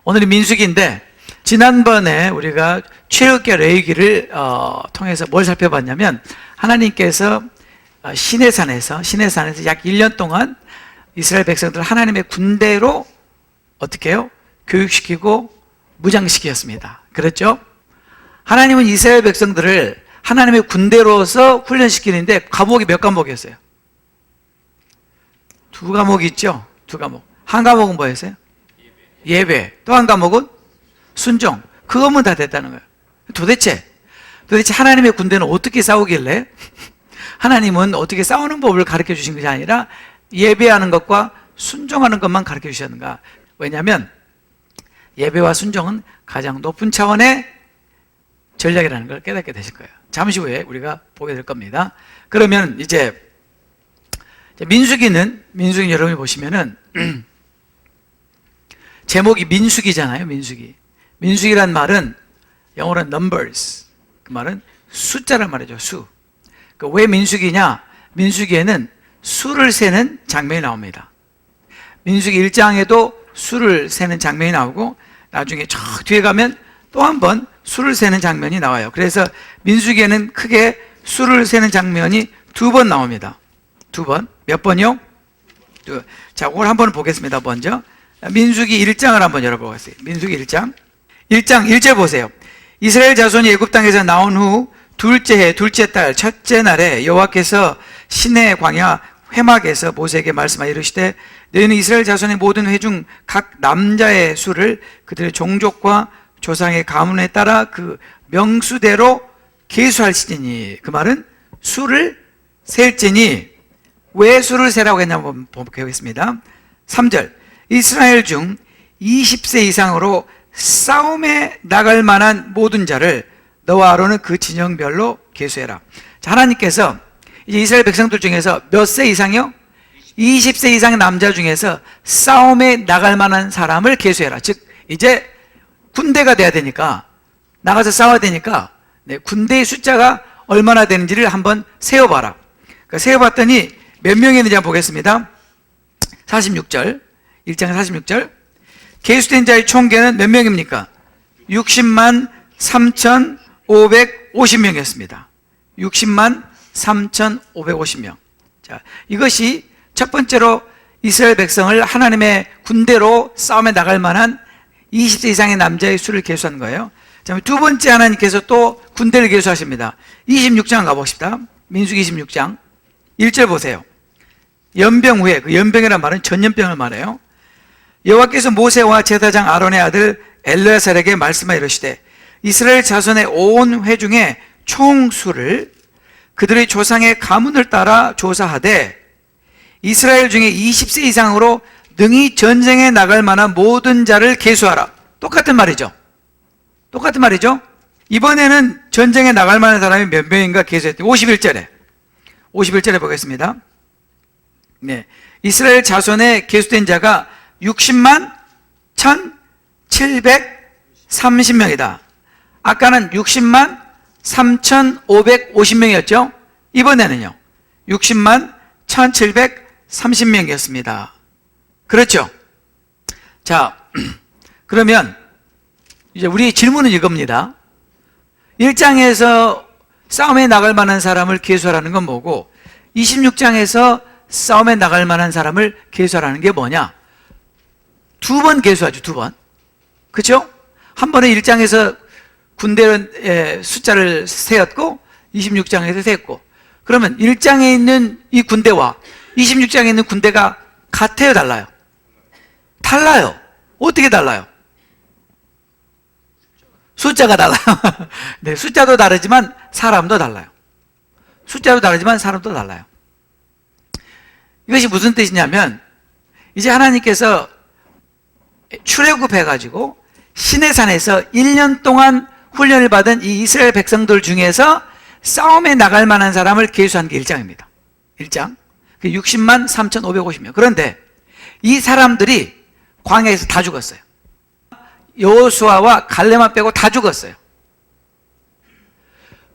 오늘이 민수기인데 지난번에 우리가 출애굽기 레위기를 통해서 뭘 살펴봤냐면 하나님께서 시내산에서 약 1년 동안 이스라엘 백성들을 하나님의 군대로 어떻게 해요? 교육시키고 무장시켰습니다. 그렇죠? 하나님은 이스라엘 백성들을 하나님의 군대로서 훈련시키는데 과목이 몇 과목이었어요? 2과목 있죠? 2과목. 한 과목은 뭐였어요? 예배. 또 한 과목은 순종. 그것만 다 됐다는 거예요. 도대체 하나님의 군대는 어떻게 싸우길래 하나님은 어떻게 싸우는 법을 가르쳐 주신 것이 아니라 예배하는 것과 순종하는 것만 가르쳐 주셨는가? 왜냐하면 예배와 순종은 가장 높은 차원의 전략이라는 걸 깨닫게 되실 거예요. 잠시 후에 우리가 보게 될 겁니다. 그러면 이제 민수기는 여러분이 보시면은 제목이 민수기잖아요. 민수기란 말은 영어로 numbers, 그 말은 숫자란 말이죠. 수. 왜 민수기냐? 민수기에는 수를 세는 장면이 나옵니다. 민수기 1장에도 수를 세는 장면이 나오고 나중에 저 뒤에 가면 또 한 번 수를 세는 장면이 나와요. 그래서 민수기에는 크게 수를 세는 장면이 2번 나옵니다. 2번. 몇 번이요? 자, 오늘 한번 보겠습니다. 먼저 민수기 1장을 한번 열어보겠습니다. 민수기 1장 1절 보세요. 이스라엘 자손이 애굽 땅에서 나온 후 둘째 해 둘째 달 첫째 날에 여호와께서 시내 광야 회막에서 모세에게 말씀하여 이르시되 너희는 이스라엘 자손의 모든 회 중 각 남자의 수를 그들의 종족과 조상의 가문에 따라 그 명수대로 계수할지니, 그 말은 수를 셀지니. 왜 수를 세라고 했냐 한번 보겠습니다. 3절 이스라엘 중 20세 이상으로 싸움에 나갈 만한 모든 자를 너와 아론은 그 진영별로 계수해라. 자, 하나님께서 이제 이스라엘 백성들 중에서 몇 세 이상이요? 20세 이상의 남자 중에서 싸움에 나갈 만한 사람을 계수해라. 즉 이제 군대가 돼야 되니까, 나가서 싸워야 되니까 군대의 숫자가 얼마나 되는지를 한번 세어봐라. 그러니까 세어봤더니 몇 명이 있는지 한번 보겠습니다. 46절 1장 46절 계수된 자의 총계는 몇 명입니까? 60만 3,550명이었습니다. 60만 3,550명. 자, 이것이 첫 번째로 이스라엘 백성을 하나님의 군대로 싸움에 나갈 만한 20세 이상의 남자의 수를 계수한 거예요. 자, 두 번째 하나님께서 또 군대를 계수하십니다. 26장 가봅시다. 민수기 26장 1절 보세요. 연병 후에, 그 연병이란 말은 전염병을 말해요. 여호와께서 모세와 제사장 아론의 아들 엘르야살에게 말씀하여 이르시되 이스라엘 자손의 온 회 중에 총수를 그들의 조상의 가문을 따라 조사하되 이스라엘 중에 20세 이상으로 능히 전쟁에 나갈 만한 모든 자를 계수하라. 똑같은 말이죠. 이번에는 전쟁에 나갈 만한 사람이 몇 명인가 계수했더니 51절에 보겠습니다. 네, 이스라엘 자손에 계수된 자가 60만 1,730명이다. 아까는 60만 3,550명이었죠. 이번에는요 60만 1,730명이었습니다. 그렇죠? 자, 그러면 이제 우리 질문은 이겁니다. 1장에서 싸움에 나갈 만한 사람을 계수하라는 건 뭐고 26장에서 싸움에 나갈 만한 사람을 계수하라는 게 뭐냐? 2번 계수하죠. 2번. 그렇죠? 한 번에 1장에서 군대의 숫자를 세었고 26장에서 세었고, 그러면 1장에 있는 이 군대와 26장에 있는 군대가 같아요, 달라요? 달라요. 어떻게 달라요? 숫자가 달라요. 네, 숫자도 다르지만 사람도 달라요. 이것이 무슨 뜻이냐면 이제 하나님께서 출애굽해가지고 시내산에서 1년 동안 훈련을 받은 이 이스라엘 백성들 중에서 싸움에 나갈 만한 사람을 계수한 게 1장입니다. 1장 60만 3,550명. 그런데 이 사람들이 광야에서 다 죽었어요. 여호수아와 갈렙만 빼고 다 죽었어요.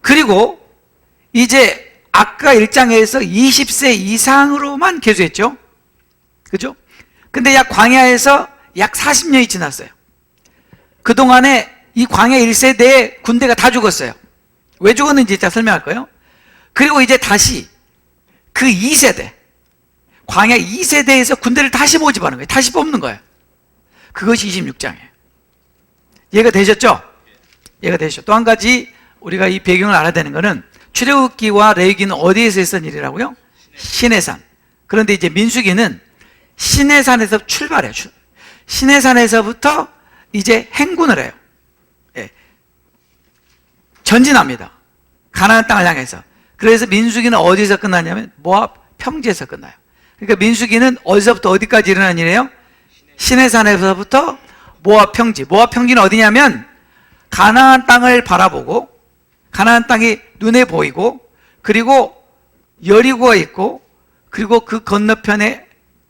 그리고 이제 아까 1장에서 20세 이상으로만 계수했죠. 그죠? 근데 광야에서 약 40년이 지났어요. 그동안에 이 광야 1세대의 군대가 다 죽었어요. 왜 죽었는지 이따 설명할 거예요. 그리고 이제 다시 그 2세대, 광야 2세대에서 군대를 다시 모집하는 거예요. 다시 뽑는 거예요. 그것이 26장이에요. 이해가 되셨죠? 이해가 되셨죠? 또 한 가지 우리가 이 배경을 알아야 되는 것은 출애굽기와 레위기는 어디에서 했던 일이라고요? 시내산. 그런데 이제 민수기는 시내산에서 출발해요. 시내산에서부터 이제 행군을 해요. 예. 전진합니다. 가나안 땅을 향해서. 그래서 민수기는 어디서 끝나냐면 모압 평지에서 끝나요. 그러니까 민수기는 어디서부터 어디까지 일어난 일이에요? 시내산에서부터 모압 평지. 모압 평지는 어디냐면 가나안 땅을 바라보고 가나안 땅이 눈에 보이고 그리고 여리고가 있고 그리고 그 건너편에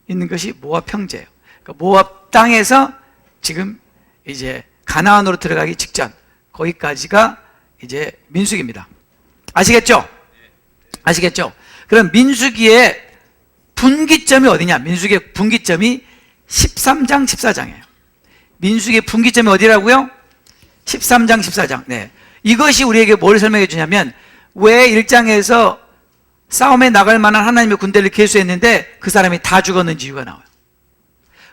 있는 것이 모압 평지예요. 그러니까 모압 땅에서 지금 이제 가나안으로 들어가기 직전 거기까지가 이제 민수기입니다. 아시겠죠? 아시겠죠? 그럼 민수기의 분기점이 어디냐? 민수기의 분기점이 13장 14장이에요. 민수기의 분기점이 어디라고요? 13장 14장. 네. 이것이 우리에게 뭘 설명해 주냐면 왜 1장에서 싸움에 나갈 만한 하나님의 군대를 계수했는데 그 사람이 다 죽었는지 이유가 나와요.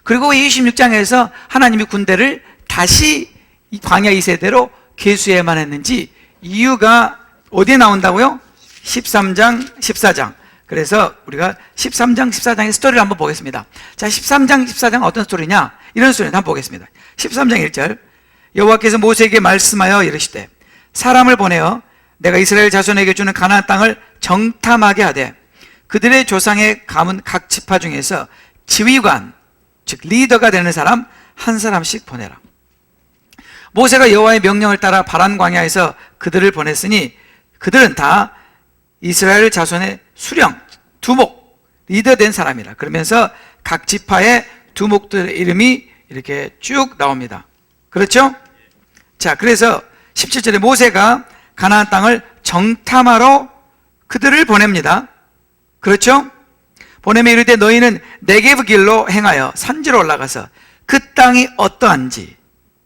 그리고 26장에서 하나님의 군대를 다시 이 광야 2세대로 계수해야만 했는지 이유가 어디에 나온다고요? 13장 14장. 그래서 우리가 13장 14장의 스토리를 한번 보겠습니다. 자, 13장 14장은 어떤 스토리냐? 이런 스토리를 한번 보겠습니다. 13장 1절 여호와께서 모세에게 말씀하여 이르시되 사람을 보내어 내가 이스라엘 자손에게 주는 가나안 땅을 정탐하게 하되 그들의 조상의 가문 각 지파 중에서 지휘관 즉 리더가 되는 사람 한 사람씩 보내라. 모세가 여호와의 명령을 따라 바란 광야에서 그들을 보냈으니 그들은 다 이스라엘 자손의 수령 두목 리더된 사람이라. 그러면서 각 지파의 두목들의 이름이 이렇게 쭉 나옵니다. 그렇죠? 자, 그래서 17절에 모세가 가나안 땅을 정탐하러 그들을 보냅니다. 그렇죠? 보내며 이르되 너희는 네게브 길로 행하여 산지로 올라가서 그 땅이 어떠한지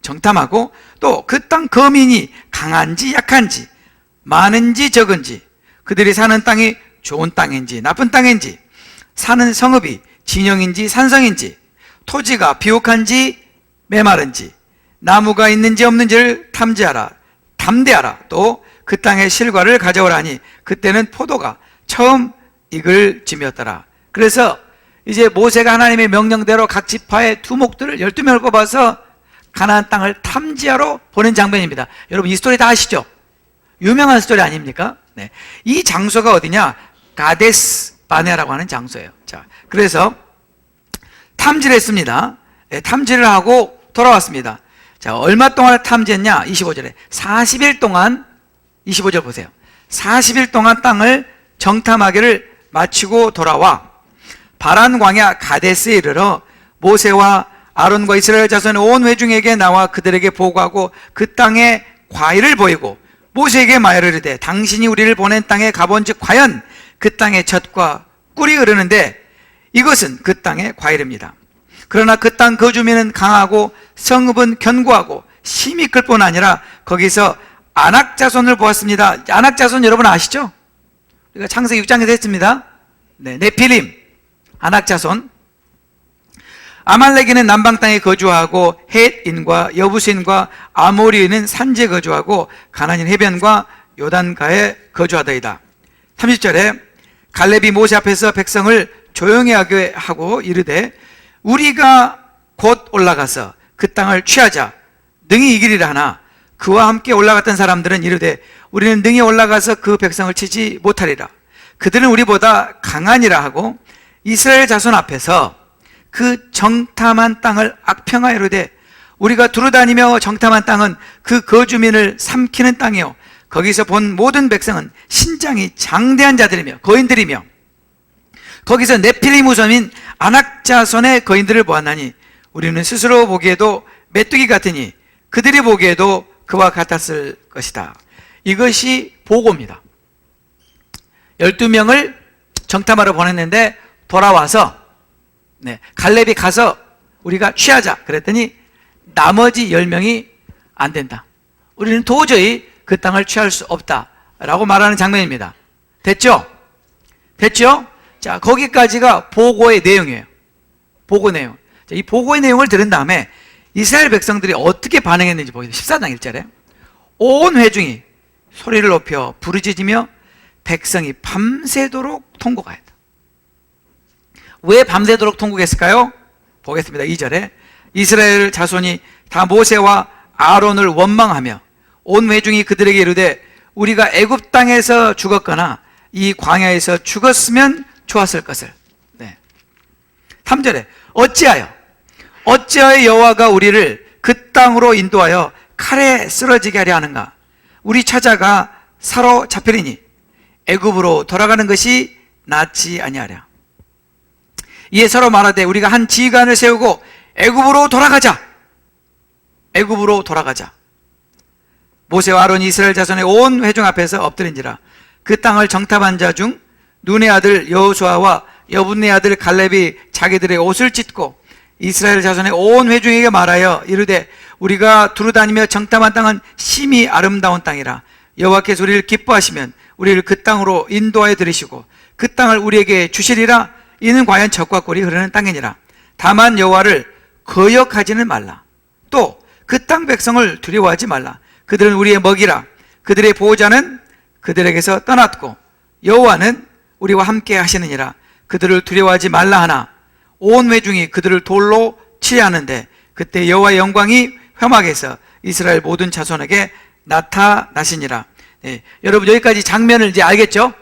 정탐하고 또 그 땅 거민이 강한지 약한지 많은지 적은지 그들이 사는 땅이 좋은 땅인지 나쁜 땅인지 사는 성읍이 진영인지 산성인지 토지가 비옥한지 메마른지 나무가 있는지 없는지를 탐지하라 담대하라. 또 그 땅의 실과를 가져오라니 그때는 포도가 처음 익을 즈음이었더라. 그래서 이제 모세가 하나님의 명령대로 각 지파의 두목들을 12명을 뽑아서 가나안 땅을 탐지하러 보낸 장면입니다. 여러분 이 스토리 다 아시죠? 유명한 스토리 아닙니까? 네. 이 장소가 어디냐? 가데스 바네라고 하는 장소예요. 자, 그래서 탐지를 했습니다. 네, 탐지를 하고 돌아왔습니다. 자, 얼마 동안 탐지했냐? 25절에 40일 동안 25절 보세요. 40일 동안 땅을 정탐하기를 마치고 돌아와 바란 광야 가데스에 이르러 모세와 아론과 이스라엘 자손의 온 회중에게 나와 그들에게 보고하고 그 땅의 과일을 보이고 모세에게 말을 이르되 당신이 우리를 보낸 땅에 가본즉 과연 그 땅의 젖과 꿀이 흐르는데 이것은 그 땅의 과일입니다. 그러나 그 땅 거주민은 강하고 성읍은 견고하고 심히 클 뿐 아니라 거기서 아낙 자손을 보았습니다. 아낙 자손 여러분 아시죠? 우리가 창세기 6장에서 했습니다. 네, 네필림 아낙 자손. 아말렉인은 남방 땅에 거주하고 헷인과 여부스인과 아모리인은 산지에 거주하고 가나안인 해변과 요단가에 거주하더이다. 30절에 갈렙이 모세 앞에서 백성을 조용히 하게 하고 이르되 우리가 곧 올라가서 그 땅을 취하자 능히 이기리라 하나 그와 함께 올라갔던 사람들은 이르되 우리는 능히 올라가서 그 백성을 치지 못하리라. 그들은 우리보다 강하니라 하고 이스라엘 자손 앞에서 그 정탐한 땅을 악평하여 이르되 우리가 두루다니며 정탐한 땅은 그 거주민을 삼키는 땅이요 거기서 본 모든 백성은 신장이 장대한 자들이며 거인들이며 거기서 네필림 후손인 아낙 자손의 거인들을 보았나니 우리는 스스로 보기에도 메뚜기 같으니 그들이 보기에도 그와 같았을 것이다. 이것이 보고입니다. 12명을 정탐하러 보냈는데 돌아와서 갈렙이 가서 우리가 취하자 그랬더니 나머지 10명이 안 된다. 우리는 도저히 그 땅을 취할 수 없다라고 말하는 장면입니다. 됐죠? 됐죠? 자, 거기까지가 보고의 내용이에요. 보고 내용. 자, 이 보고의 내용을 들은 다음에 이스라엘 백성들이 어떻게 반응했는지 보겠습니다. 14장 1절에 온 회중이 소리를 높여 부르짖으며 백성이 밤새도록 통곡하였다. 왜 밤새도록 통곡했을까요? 보겠습니다. 2절에 이스라엘 자손이 다 모세와 아론을 원망하며 온 회중이 그들에게 이르되 우리가 애굽 땅에서 죽었거나 이 광야에서 죽었으면 좋았을 것을. 네. 3절에 어찌하여 여호와가 우리를 그 땅으로 인도하여 칼에 쓰러지게 하려 하는가? 우리 처자가 사로잡히리니 애굽으로 돌아가는 것이 낫지 아니하랴. 이에 서로 말하되 우리가 한 지휘관을 세우고 애굽으로 돌아가자. 애굽으로 돌아가자. 모세와 아론이 이스라엘 자손의 온 회중 앞에서 엎드린지라. 그 땅을 정탐한 자 중 눈의 아들 여호수아와 여분의 아들 갈렙이 자기들의 옷을 찢고 이스라엘 자손의 온 회중에게 말하여 이르되 우리가 두루다니며 정탐한 땅은 심히 아름다운 땅이라. 여호와께서 우리를 기뻐하시면 우리를 그 땅으로 인도하여 들이시고 그 땅을 우리에게 주시리라. 이는 과연 젖과 꿀이 흐르는 땅이니라. 다만 여호와를 거역하지는 말라. 또 그 땅 백성을 두려워하지 말라. 그들은 우리의 먹이라. 그들의 보호자는 그들에게서 떠났고 여호와는 우리와 함께 하시느니라. 그들을 두려워하지 말라 하나 온 회중이 그들을 돌로 치려하는데 그때 여호와의 영광이 회막에서 이스라엘 모든 자손에게 나타나시니라. 네, 여러분 여기까지 장면을 이제 알겠죠?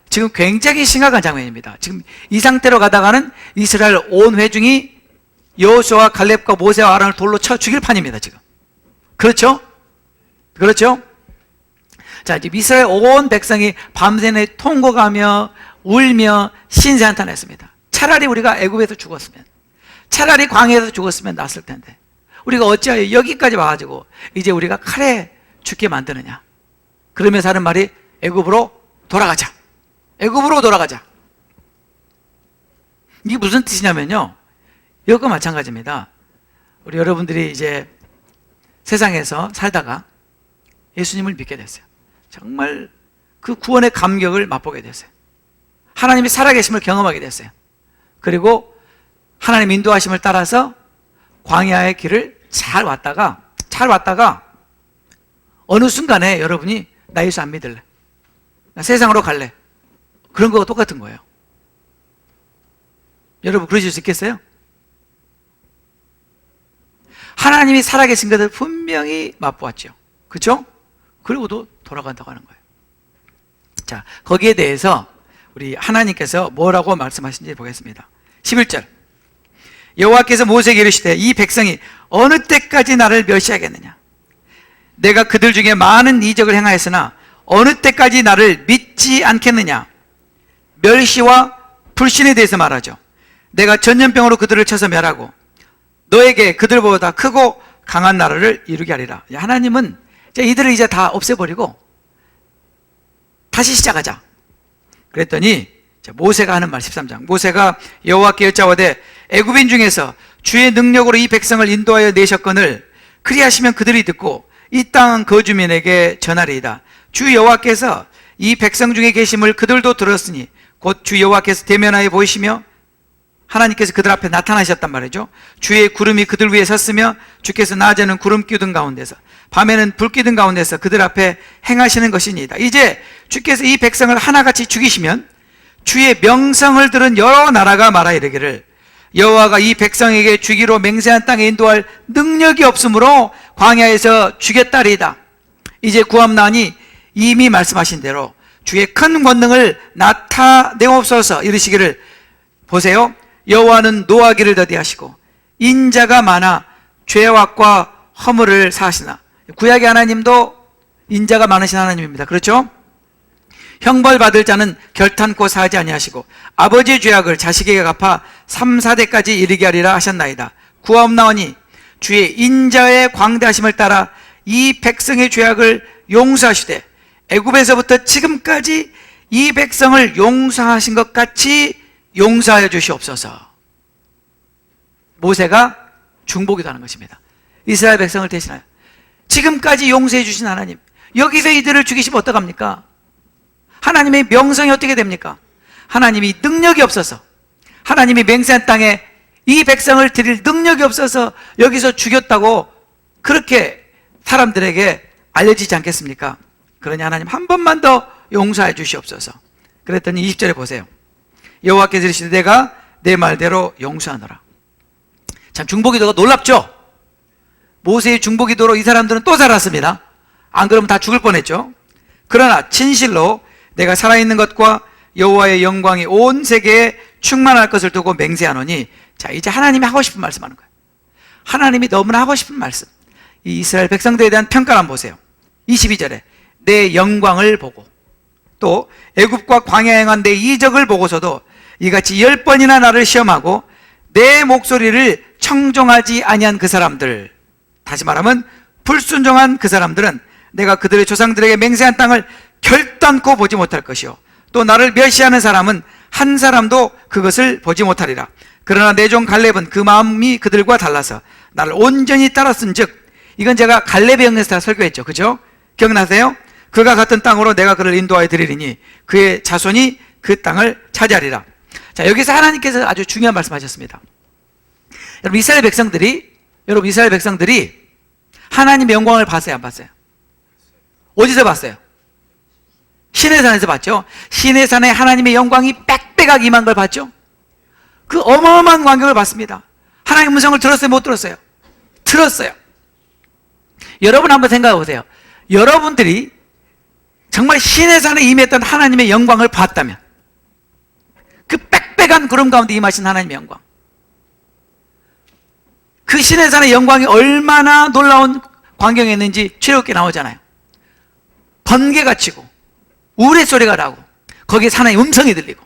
지금 굉장히 심각한 장면입니다. 지금 이 상태로 가다가는 이스라엘 온 회중이 여호수아와 갈렙과 모세와 아론을 돌로 쳐 죽일 판입니다. 지금. 그렇죠? 그렇죠? 자, 이제 이스라엘 온 백성이 밤새내 통곡하며 울며 신세 한탄했습니다. 차라리 우리가 애굽에서 죽었으면, 차라리 광야에서 죽었으면 낫을 텐데 우리가 어찌하여 여기까지 와가지고 이제 우리가 칼에 죽게 만드느냐. 그러면서 하는 말이 애굽으로 돌아가자. 애굽으로 돌아가자. 이게 무슨 뜻이냐면요, 이것과 마찬가지입니다. 우리 여러분들이 이제 세상에서 살다가 예수님을 믿게 됐어요. 정말 그 구원의 감격을 맛보게 됐어요. 하나님이 살아계심을 경험하게 됐어요. 그리고 하나님 인도하심을 따라서 광야의 길을 잘 왔다가 어느 순간에 여러분이 나 예수 안 믿을래, 나 세상으로 갈래, 그런 거와 똑같은 거예요. 여러분 그러실 수 있겠어요? 하나님이 살아계신 것을 분명히 맛보았죠. 그렇죠? 그리고도 돌아간다고 하는 거예요. 자, 거기에 대해서 우리 하나님께서 뭐라고 말씀하신지 보겠습니다. 11절 여호와께서 모세에게 이르시되 이 백성이 어느 때까지 나를 멸시하겠느냐. 내가 그들 중에 많은 이적을 행하였으나 어느 때까지 나를 믿지 않겠느냐. 멸시와 불신에 대해서 말하죠. 내가 전염병으로 그들을 쳐서 멸하고 너에게 그들보다 크고 강한 나라를 이루게 하리라. 하나님은 이들을 이제 다 없애버리고 다시 시작하자. 그랬더니 모세가 하는 말 13장 모세가 여호와께 여짜오되 애굽인 중에서 주의 능력으로 이 백성을 인도하여 내셨거늘 그리하시면 그들이 듣고 이 땅 거주민에게 전하리이다. 주 여호와께서 이 백성 중에 계심을 그들도 들었으니 곧 주 여호와께서 대면하여 보이시며 하나님께서 그들 앞에 나타나셨단 말이죠. 주의 구름이 그들 위에 섰으며 주께서 낮에는 구름 기둥 가운데서 밤에는 불 기둥 가운데서 그들 앞에 행하시는 것이니이다. 이제 주께서 이 백성을 하나같이 죽이시면 주의 명성을 들은 여러 나라가 말하 이르기를 여호와가 이 백성에게 주기로 맹세한 땅에 인도할 능력이 없으므로 광야에서 죽였다리이다. 이제 구함나니 이미 말씀하신 대로 주의 큰 권능을 나타내옵소서. 이르시기를 보세요. 여호와는 노하기를 더디하시고 인자가 많아 죄악과 허물을 사하시나. 구약의 하나님도 인자가 많으신 하나님입니다. 그렇죠? 형벌 받을 자는 결탄코 사하지 아니하시고 아버지의 죄악을 자식에게 갚아 3, 4대까지 이르게 하리라 하셨나이다. 구하옵나오니 주의 인자의 광대하심을 따라 이 백성의 죄악을 용서하시되 애굽에서부터 지금까지 이 백성을 용서하신 것 같이 용서하여 주시옵소서. 모세가 중보기도 하는 것입니다. 이스라엘 백성을 대신하여 지금까지 용서해 주신 하나님, 여기서 이들을 죽이시면 어떡합니까? 하나님의 명성이 어떻게 됩니까? 하나님이 능력이 없어서, 하나님이 맹세한 땅에 이 백성을 드릴 능력이 없어서 여기서 죽였다고 그렇게 사람들에게 알려지지 않겠습니까? 그러니 하나님 한 번만 더 용서해 주시옵소서. 그랬더니 20절에 보세요. 여호와께서 이르시되 내가 내 말대로 용서하노라. 참 중보기도가 놀랍죠? 모세의 중보기도로 이 사람들은 또 살았습니다. 안 그러면 다 죽을 뻔했죠. 그러나 진실로 내가 살아있는 것과 여호와의 영광이 온 세계에 충만할 것을 두고 맹세하노니, 자 이제 하나님이 하고 싶은 말씀 하는 거예요. 하나님이 너무나 하고 싶은 말씀, 이 이스라엘 백성들에 대한 평가를 한번 보세요. 22절에 내 영광을 보고 또 애굽과 광야에 행한 내 이적을 보고서도 이같이 10번이나 나를 시험하고 내 목소리를 청종하지 아니한 그 사람들, 다시 말하면 불순종한 그 사람들은 내가 그들의 조상들에게 맹세한 땅을 결단코 보지 못할 것이요 또 나를 멸시하는 사람은 한 사람도 그것을 보지 못하리라. 그러나 내 종 갈렙은 그 마음이 그들과 달라서 나를 온전히 따랐은즉, 이건 제가 갈렙의 영에서 다 설교했죠, 그죠? 기억나세요? 그가 같은 땅으로 내가 그를 인도하여 드리리니 그의 자손이 그 땅을 차지하리라. 자, 여기서 하나님께서 아주 중요한 말씀하셨습니다. 여러분 이스라엘 백성들이 하나님의 영광을 봤어요, 안 봤어요? 어디서 봤어요? 시내산에서 봤죠. 시내산에 하나님의 영광이 빽빽하게 임한 걸 봤죠. 그 어마어마한 광경을 봤습니다. 하나님의 음성을 들었어요, 못 들었어요? 들었어요. 여러분 한번 생각해 보세요. 여러분들이 정말 시내산에 임했던 하나님의 영광을 봤다면, 그 빽빽한 구름 가운데 임하신 하나님의 영광, 그 시내산의 영광이 얼마나 놀라운 광경이었는지 출애굽기에 나오잖아요. 번개가 치고 우레소리가 나고 거기에 하나님의 음성이 들리고,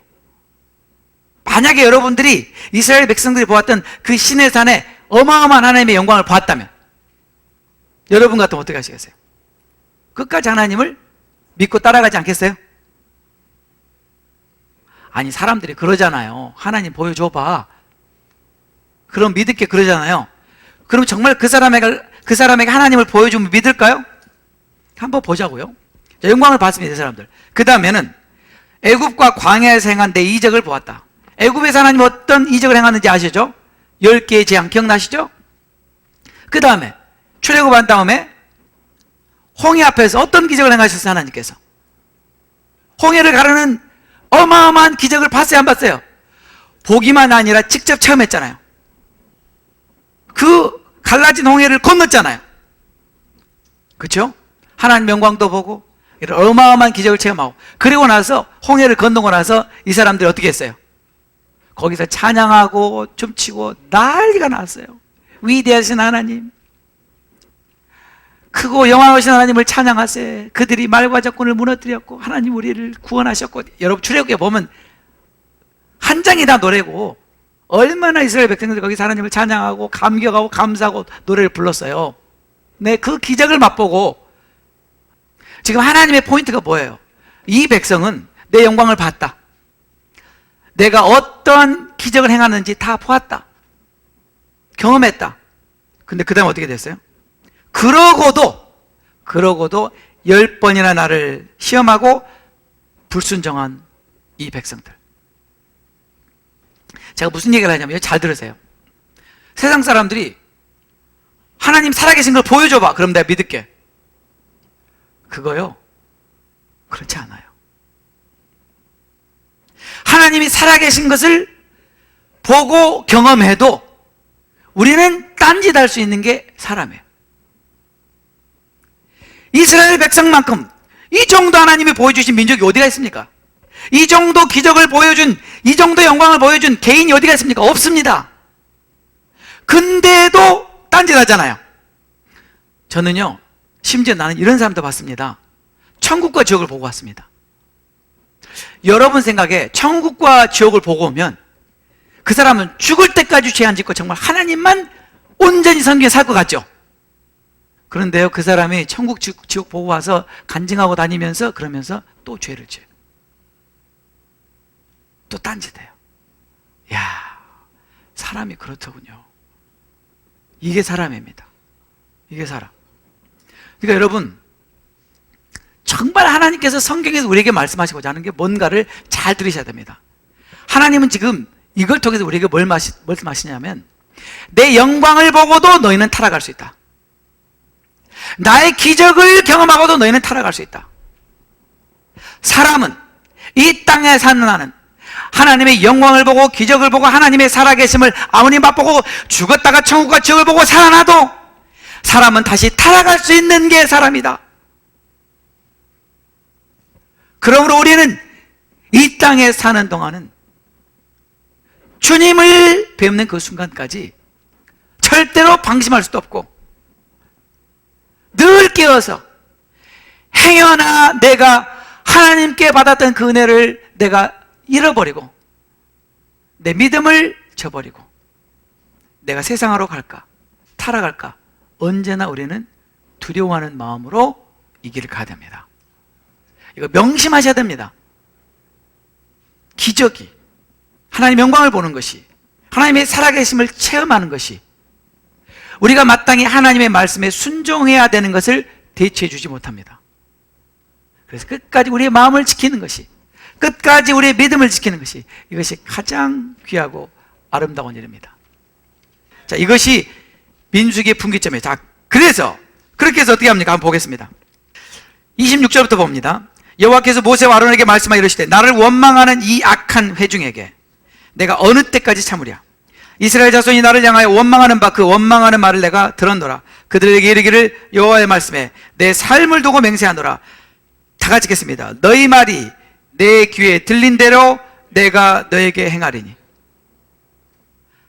만약에 여러분들이 이스라엘 백성들이 보았던 그 시내산의 어마어마한 하나님의 영광을 보았다면 여러분 같으면 어떻게 하시겠어요? 끝까지 하나님을 믿고 따라가지 않겠어요? 아니 사람들이 그러잖아요. 하나님 보여줘봐. 그럼 믿을게 그러잖아요. 그럼 정말 그 사람에게 하나님을 보여주면 믿을까요? 한번 보자고요. 자, 영광을 봤습니다, 이 사람들. 그 다음에는 애굽과 광야에서 행한 내 이적을 보았다. 애굽에서 하나님 어떤 이적을 행하는지 아시죠? 10개의 재앙 기억나시죠? 그 다음에 출애굽한 다음에 홍해 앞에서 어떤 기적을 행하셨어요, 하나님께서? 홍해를 가르는 어마어마한 기적을 봤어요, 안 봤어요? 보기만 아니라 직접 체험했잖아요. 그 갈라진 홍해를 건넜잖아요. 그렇죠? 하나님 영광도 보고 이런 어마어마한 기적을 체험하고, 그리고 나서 홍해를 건너고 나서 이 사람들이 어떻게 했어요? 거기서 찬양하고 춤추고 난리가 났어요. 위대하신 하나님, 크고 영화로우신 하나님을 찬양하세. 그들이 말과 적군을 무너뜨렸고 하나님 우리를 구원하셨고. 여러분 출애굽기에 보면 한 장이 다 노래고, 얼마나 이스라엘 백성들이 거기서 하나님을 찬양하고 감격하고 감사하고 노래를 불렀어요. 네, 그 기적을 맛보고 지금 하나님의 포인트가 뭐예요? 이 백성은 내 영광을 봤다. 내가 어떤 기적을 행하는지 다 보았다. 경험했다. 근데 그 다음에 어떻게 됐어요? 그러고도 10번이나 나를 시험하고 불순종한 이 백성들. 제가 무슨 얘기를 하냐면 잘 들으세요. 세상 사람들이 하나님 살아계신 걸 보여줘봐. 그럼 내가 믿을게. 그거요, 그렇지 않아요. 하나님이 살아계신 것을 보고 경험해도 우리는 딴짓할 수 있는 게 사람이에요. 이스라엘 백성만큼 이 정도 하나님이 보여주신 민족이 어디가 있습니까? 이 정도 기적을 보여준, 이 정도 영광을 보여준 개인이 어디가 있습니까? 없습니다. 근데도 딴짓하잖아요. 저는요, 심지어 나는 이런 사람도 봤습니다. 천국과 지옥을 보고 왔습니다. 여러분 생각에 천국과 지옥을 보고 오면 그 사람은 죽을 때까지 죄 안 짓고 정말 하나님만 온전히 섬기며 살 것 같죠? 그런데요, 그 사람이 천국 지옥 보고 와서 간증하고 다니면서 그러면서 또 죄를 지어요. 또 딴짓해요. 야, 사람이 그렇더군요. 이게 사람입니다. 이게 사람. 그러니까 여러분, 정말 하나님께서 성경에서 우리에게 말씀하시고자 하는 게 뭔가를 잘 들으셔야 됩니다. 하나님은 지금 이걸 통해서 우리에게 뭘 말씀하시냐면, 내 영광을 보고도 너희는 타락할 수 있다. 나의 기적을 경험하고도 너희는 타락할 수 있다. 사람은, 이 땅에 사는 나는 하나님의 영광을 보고 기적을 보고 하나님의 살아계심을 아무리 맛보고 죽었다가 천국과 지옥을 보고 살아나도 사람은 다시 타락할 수 있는 게 사람이다. 그러므로 우리는 이 땅에 사는 동안은 주님을 뵙는 그 순간까지 절대로 방심할 수도 없고, 늘 깨어서 행여나 내가 하나님께 받았던 그 은혜를 내가 잃어버리고 내 믿음을 저버리고 내가 세상으로 갈까, 타락할까, 언제나 우리는 두려워하는 마음으로 이 길을 가야 됩니다. 이거 명심하셔야 됩니다. 기적이, 하나님의 영광을 보는 것이, 하나님의 살아계심을 체험하는 것이, 우리가 마땅히 하나님의 말씀에 순종해야 되는 것을 대체해 주지 못합니다. 그래서 끝까지 우리의 마음을 지키는 것이, 끝까지 우리의 믿음을 지키는 것이, 이것이 가장 귀하고 아름다운 일입니다. 자, 이것이 민수기의 분기점이에요. 자, 그래서 그렇게 해서 어떻게 합니까? 한번 보겠습니다. 26절부터 봅니다. 여호와께서 모세와 아론에게 말씀하여 이르시되, 나를 원망하는 이 악한 회중에게 내가 어느 때까지 참으랴? 이스라엘 자손이 나를 향하여 원망하는 바 그 원망하는 말을 내가 들었노라. 그들에게 이르기를, 여호와의 말씀에 내 삶을 두고 맹세하노라. 다 같이 읽겠습니다. 너희 말이 내 귀에 들린 대로 내가 너에게 행하리니.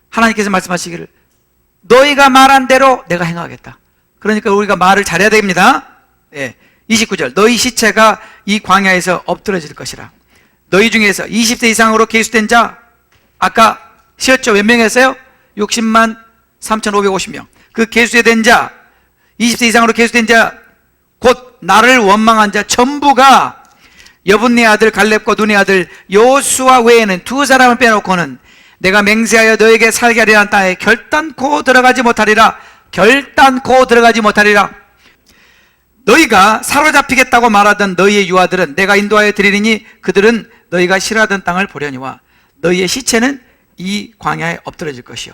하나님께서 말씀하시기를, 너희가 말한 대로 내가 행하겠다. 그러니까 우리가 말을 잘해야 됩니다. 29절, 너희 시체가 이 광야에서 엎드러질 것이라. 너희 중에서 20세 이상으로 계수된 자, 아까 쉬었죠? 몇 명이었어요? 60만 3,550명. 그 계수된 자, 20세 이상으로 계수된 자, 곧 나를 원망한 자 전부가 여분네 아들 갈렙과 눈의 아들 여호수아 외에는 두 사람을 빼놓고는 내가 맹세하여 너에게 살게 하리라는 땅에 결단코 들어가지 못하리라. 결단코 들어가지 못하리라. 너희가 사로잡히겠다고 말하던 너희의 유아들은 내가 인도하여 드리리니 그들은 너희가 싫어하던 땅을 보려니와 너희의 시체는 이 광야에 엎드러질 것이요.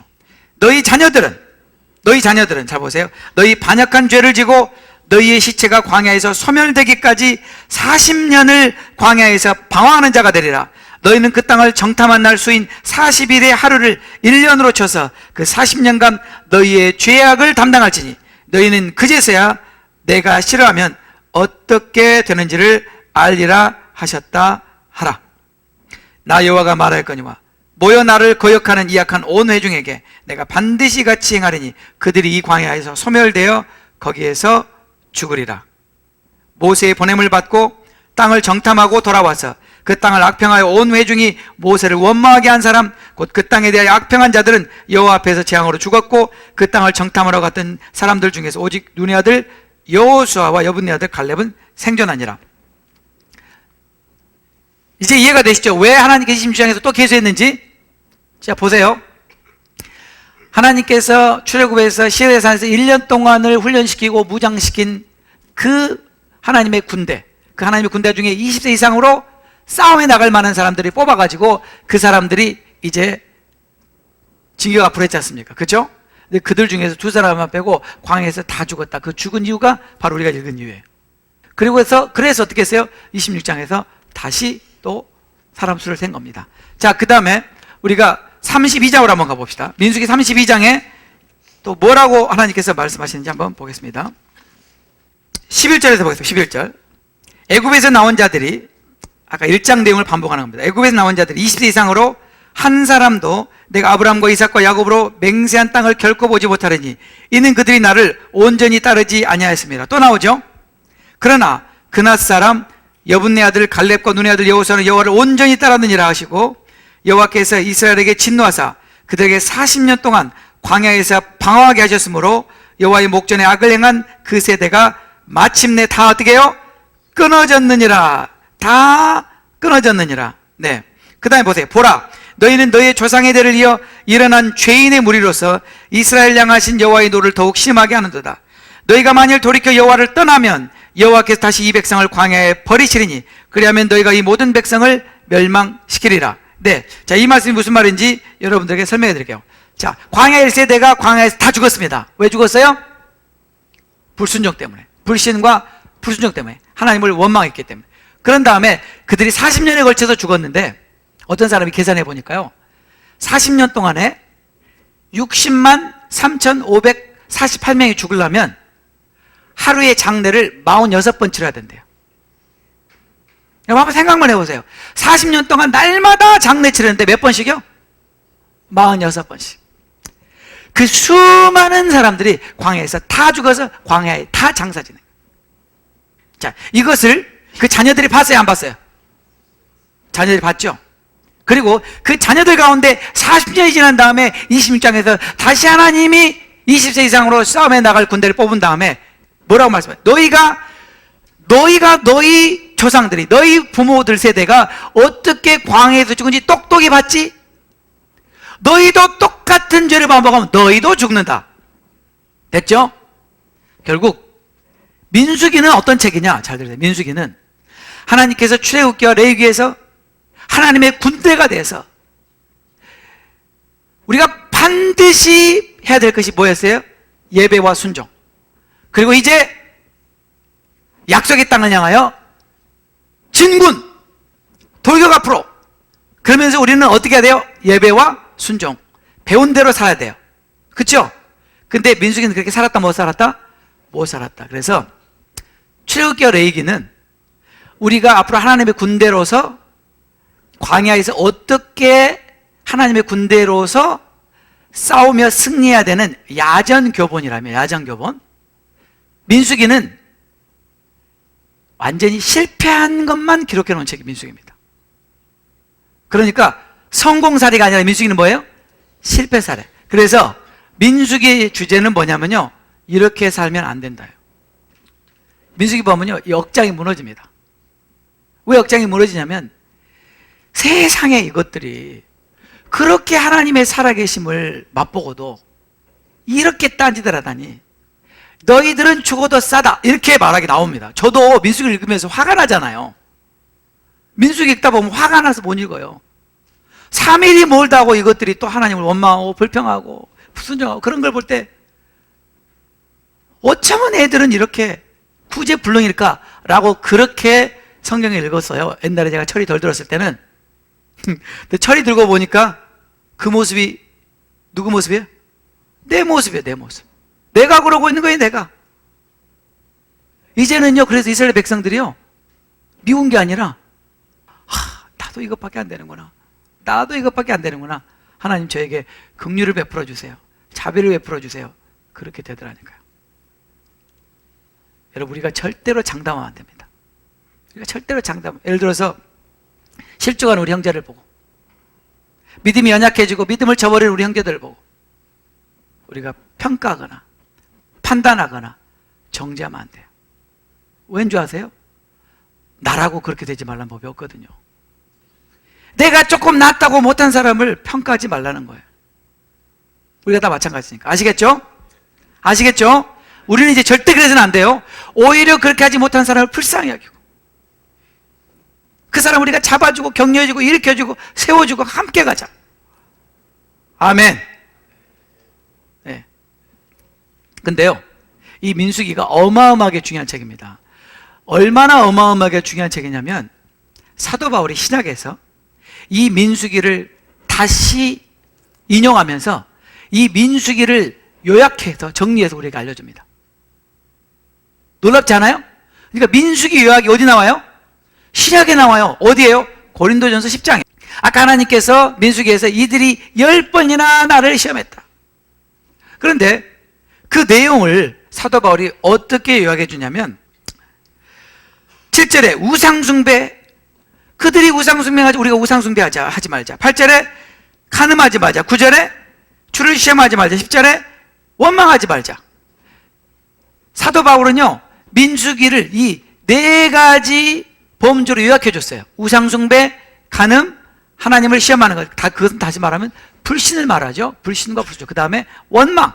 너희 자녀들은 잘 보세요. 너희 반역한 죄를 지고 너희의 시체가 광야에서 소멸되기까지 40년을 광야에서 방황하는 자가 되리라. 너희는 그 땅을 정탐한 날 수인 40일의 하루를 1년으로 쳐서 그 40년간 너희의 죄악을 담당할지니 너희는 그제서야 내가 싫어하면 어떻게 되는지를 알리라 하셨다 하라. 나 여호와가 말하였거니와 모여 나를 거역하는 이 악한 온 회중에게 내가 반드시 같이 행하리니 그들이 이 광야에서 소멸되어 거기에서 죽으리라. 모세의 보냄을 받고 땅을 정탐하고 돌아와서 그 땅을 악평하여 온 회중이 모세를 원망하게 한 사람, 곧 그 땅에 대하여 악평한 자들은 여호와 앞에서 재앙으로 죽었고 그 땅을 정탐하러 갔던 사람들 중에서 오직 눈의 아들 여호수아와 여분네 아들 갈렙은 생존하니라. 이제 이해가 되시죠? 왜 하나님께서 26장에서 또 계수했는지? 자, 보세요. 하나님께서 출애굽에서 시내산에서 1년 동안을 훈련시키고 무장시킨 그 하나님의 군대, 그 하나님의 군대 중에 20세 이상으로 싸움에 나갈 만한 사람들이 뽑아가지고 그 사람들이 이제 징계가 앞으로 했지 않습니까? 그렇죠? 근데 그들 중에서 두 사람만 빼고 광야에서 다 죽었다. 그 죽은 이유가 바로 우리가 읽은 이유예요. 그래서 어떻게 했어요? 26장에서 다시 또 사람 수를 센 겁니다. 자, 그 다음에 우리가 32장으로 한번 가봅시다. 민수기 32장에 또 뭐라고 하나님께서 말씀하시는지 한번 보겠습니다. 11절에서 보겠습니다. 11절. 애굽에서 나온 자들이, 아까 1장 내용을 반복하는 겁니다. 애굽에서 나온 자들이 20세 이상으로 한 사람도 내가 아브라함과 이삭과 야곱으로 맹세한 땅을 결코 보지 못하리니 이는 그들이 나를 온전히 따르지 아니하였습니다. 또 나오죠. 그러나 그낫 사람 여분네 아들 갈렙과 눈의 아들 여호수아는 여호와를 온전히 따랐느니라 하시고 여호와께서 이스라엘에게 진노하사 그들에게 40년 동안 광야에서 방황하게 하셨으므로 여호와의 목전에 악을 행한 그 세대가 마침내 다 어떻게 해요? 끊어졌느니라. 다 끊어졌느니라. 네. 그 다음에 보세요. 보라, 너희는 너희의 조상의 대를 이어 일어난 죄인의 무리로서 이스라엘 향하신 여호와의 노를 더욱 심하게 하는도다. 너희가 만일 돌이켜 여호와를 떠나면 여호와께서 다시 이 백성을 광야에 버리시리니 그리하면 너희가 이 모든 백성을 멸망시키리라. 네, 자, 이 말씀이 무슨 말인지 여러분들에게 설명해 드릴게요. 자, 광야 1세대가 광야에서 다 죽었습니다. 왜 죽었어요? 불순종 때문에, 불신과 불순종 때문에, 하나님을 원망했기 때문에. 그런 다음에 그들이 40년에 걸쳐서 죽었는데 어떤 사람이 계산해 보니까요, 40년 동안에 60만 3,548명이 죽으려면 하루에 장례를 46번 치러야 된대요. 여러분 한번 생각만 해보세요. 40년 동안 날마다 장례 치르는데 몇 번씩이요? 46번씩. 그 수많은 사람들이 광야에서 다 죽어서 광야에 다 장사 지내요. 자, 이것을 그 자녀들이 봤어요, 안 봤어요? 자녀들이 봤죠? 그리고 그 자녀들 가운데 40년이 지난 다음에 26장에서 다시 하나님이 20세 이상으로 싸움에 나갈 군대를 뽑은 다음에 뭐라고 말씀해요? 너희가 너희 조상들이, 너희 부모들 세대가 어떻게 광야에서 죽은지 똑똑히 봤지? 너희도 똑같은 죄를 반복하면 너희도 죽는다. 됐죠? 결국 민수기는 어떤 책이냐? 잘 들으세요. 민수기는 하나님께서 출애굽기와 레위기에서 하나님의 군대가 돼서 우리가 반드시 해야 될 것이 뭐였어요? 예배와 순종. 그리고 이제 약속의 땅을 향하여 진군, 돌격 앞으로. 그러면서 우리는 어떻게 해야 돼요? 예배와 순종. 배운 대로 살아야 돼요. 그렇죠? 근데 민수기는 그렇게 살았다 못 살았다? 못 살았다. 그래서 출애굽기와 레위기는 우리가 앞으로 하나님의 군대로서 광야에서 어떻게 하나님의 군대로서 싸우며 승리해야 되는 야전교본이라며, 야전교본. 민수기는 완전히 실패한 것만 기록해 놓은 책이 민수기입니다. 그러니까 성공 사례가 아니라 민수기는 뭐예요? 실패 사례. 그래서 민수기의 주제는 뭐냐면요, 이렇게 살면 안 된다요. 민수기 보면요, 역장이 무너집니다. 왜 역장이 무너지냐면 세상의 이것들이 그렇게 하나님의 살아계심을 맛보고도 이렇게 딴짓을 하다니 너희들은 죽어도 싸다, 이렇게 말하기 나옵니다. 저도 민수기를 읽으면서 화가 나잖아요. 민수기 읽다 보면 화가 나서 못 읽어요. 3일이 멀다 하고 이것들이 또 하나님을 원망하고 불평하고 불순종하고 그런 걸 볼 때 어쩌면 애들은 이렇게 구제불능일까라고 그렇게 성경을 읽었어요. 옛날에 제가 철이 덜 들었을 때는. 근데 철이 들고 보니까 그 모습이 누구 모습이에요? 내 모습이에요, 내 모습. 내가 그러고 있는 거예요, 내가. 이제는요, 그래서 이스라엘 백성들이요, 미운 게 아니라 나도 이것밖에 안 되는구나, 나도 이것밖에 안 되는구나, 하나님 저에게 긍휼을 베풀어 주세요, 자비를 베풀어 주세요, 그렇게 되더라니까요. 여러분, 우리가 절대로 장담하면 안 됩니다. 우리가 절대로 예를 들어서 실족한 우리 형제를 보고, 믿음이 연약해지고 믿음을 저버리는 우리 형제들을 보고 우리가 평가하거나 판단하거나 정죄하면 안 돼요. 왠 줄 아세요? 나라고 그렇게 되지 말라는 법이 없거든요. 내가 조금 낫다고 못한 사람을 평가하지 말라는 거예요. 우리가 다 마찬가지니까. 아시겠죠? 아시겠죠? 우리는 이제 절대 그래서는 안 돼요. 오히려 그렇게 하지 못한 사람을 불쌍히 여기고 그 사람 우리가 잡아주고 격려해주고 일으켜주고 세워주고 함께 가자. 아멘. 네. 근데요, 이 민수기가 어마어마하게 중요한 책입니다. 얼마나 어마어마하게 중요한 책이냐면 사도 바울이 신약에서 이 민수기를 다시 인용하면서 이 민수기를 요약해서 정리해서 우리에게 알려줍니다. 놀랍지 않아요? 그러니까 민수기 요약이 어디 나와요? 신약에 나와요. 어디에요? 고린도전서 10장에. 아까 하나님께서 민수기에서 이들이 10번이나 나를 시험했다. 그런데 그 내용을 사도 바울이 어떻게 요약해 주냐면 7절에 우상숭배, 그들이 우상숭배하지 우리가 우상숭배하자 하지 말자. 8절에 간음하지 말자. 9절에 주를 시험하지 말자. 10절에 원망하지 말자. 사도 바울은요, 민수기를 이 네 가지 범주로 요약해 줬어요. 우상숭배, 간음, 하나님을 시험하는 것. 그것은 다시 말하면 불신을 말하죠. 불신과 불순종. 그 다음에 원망.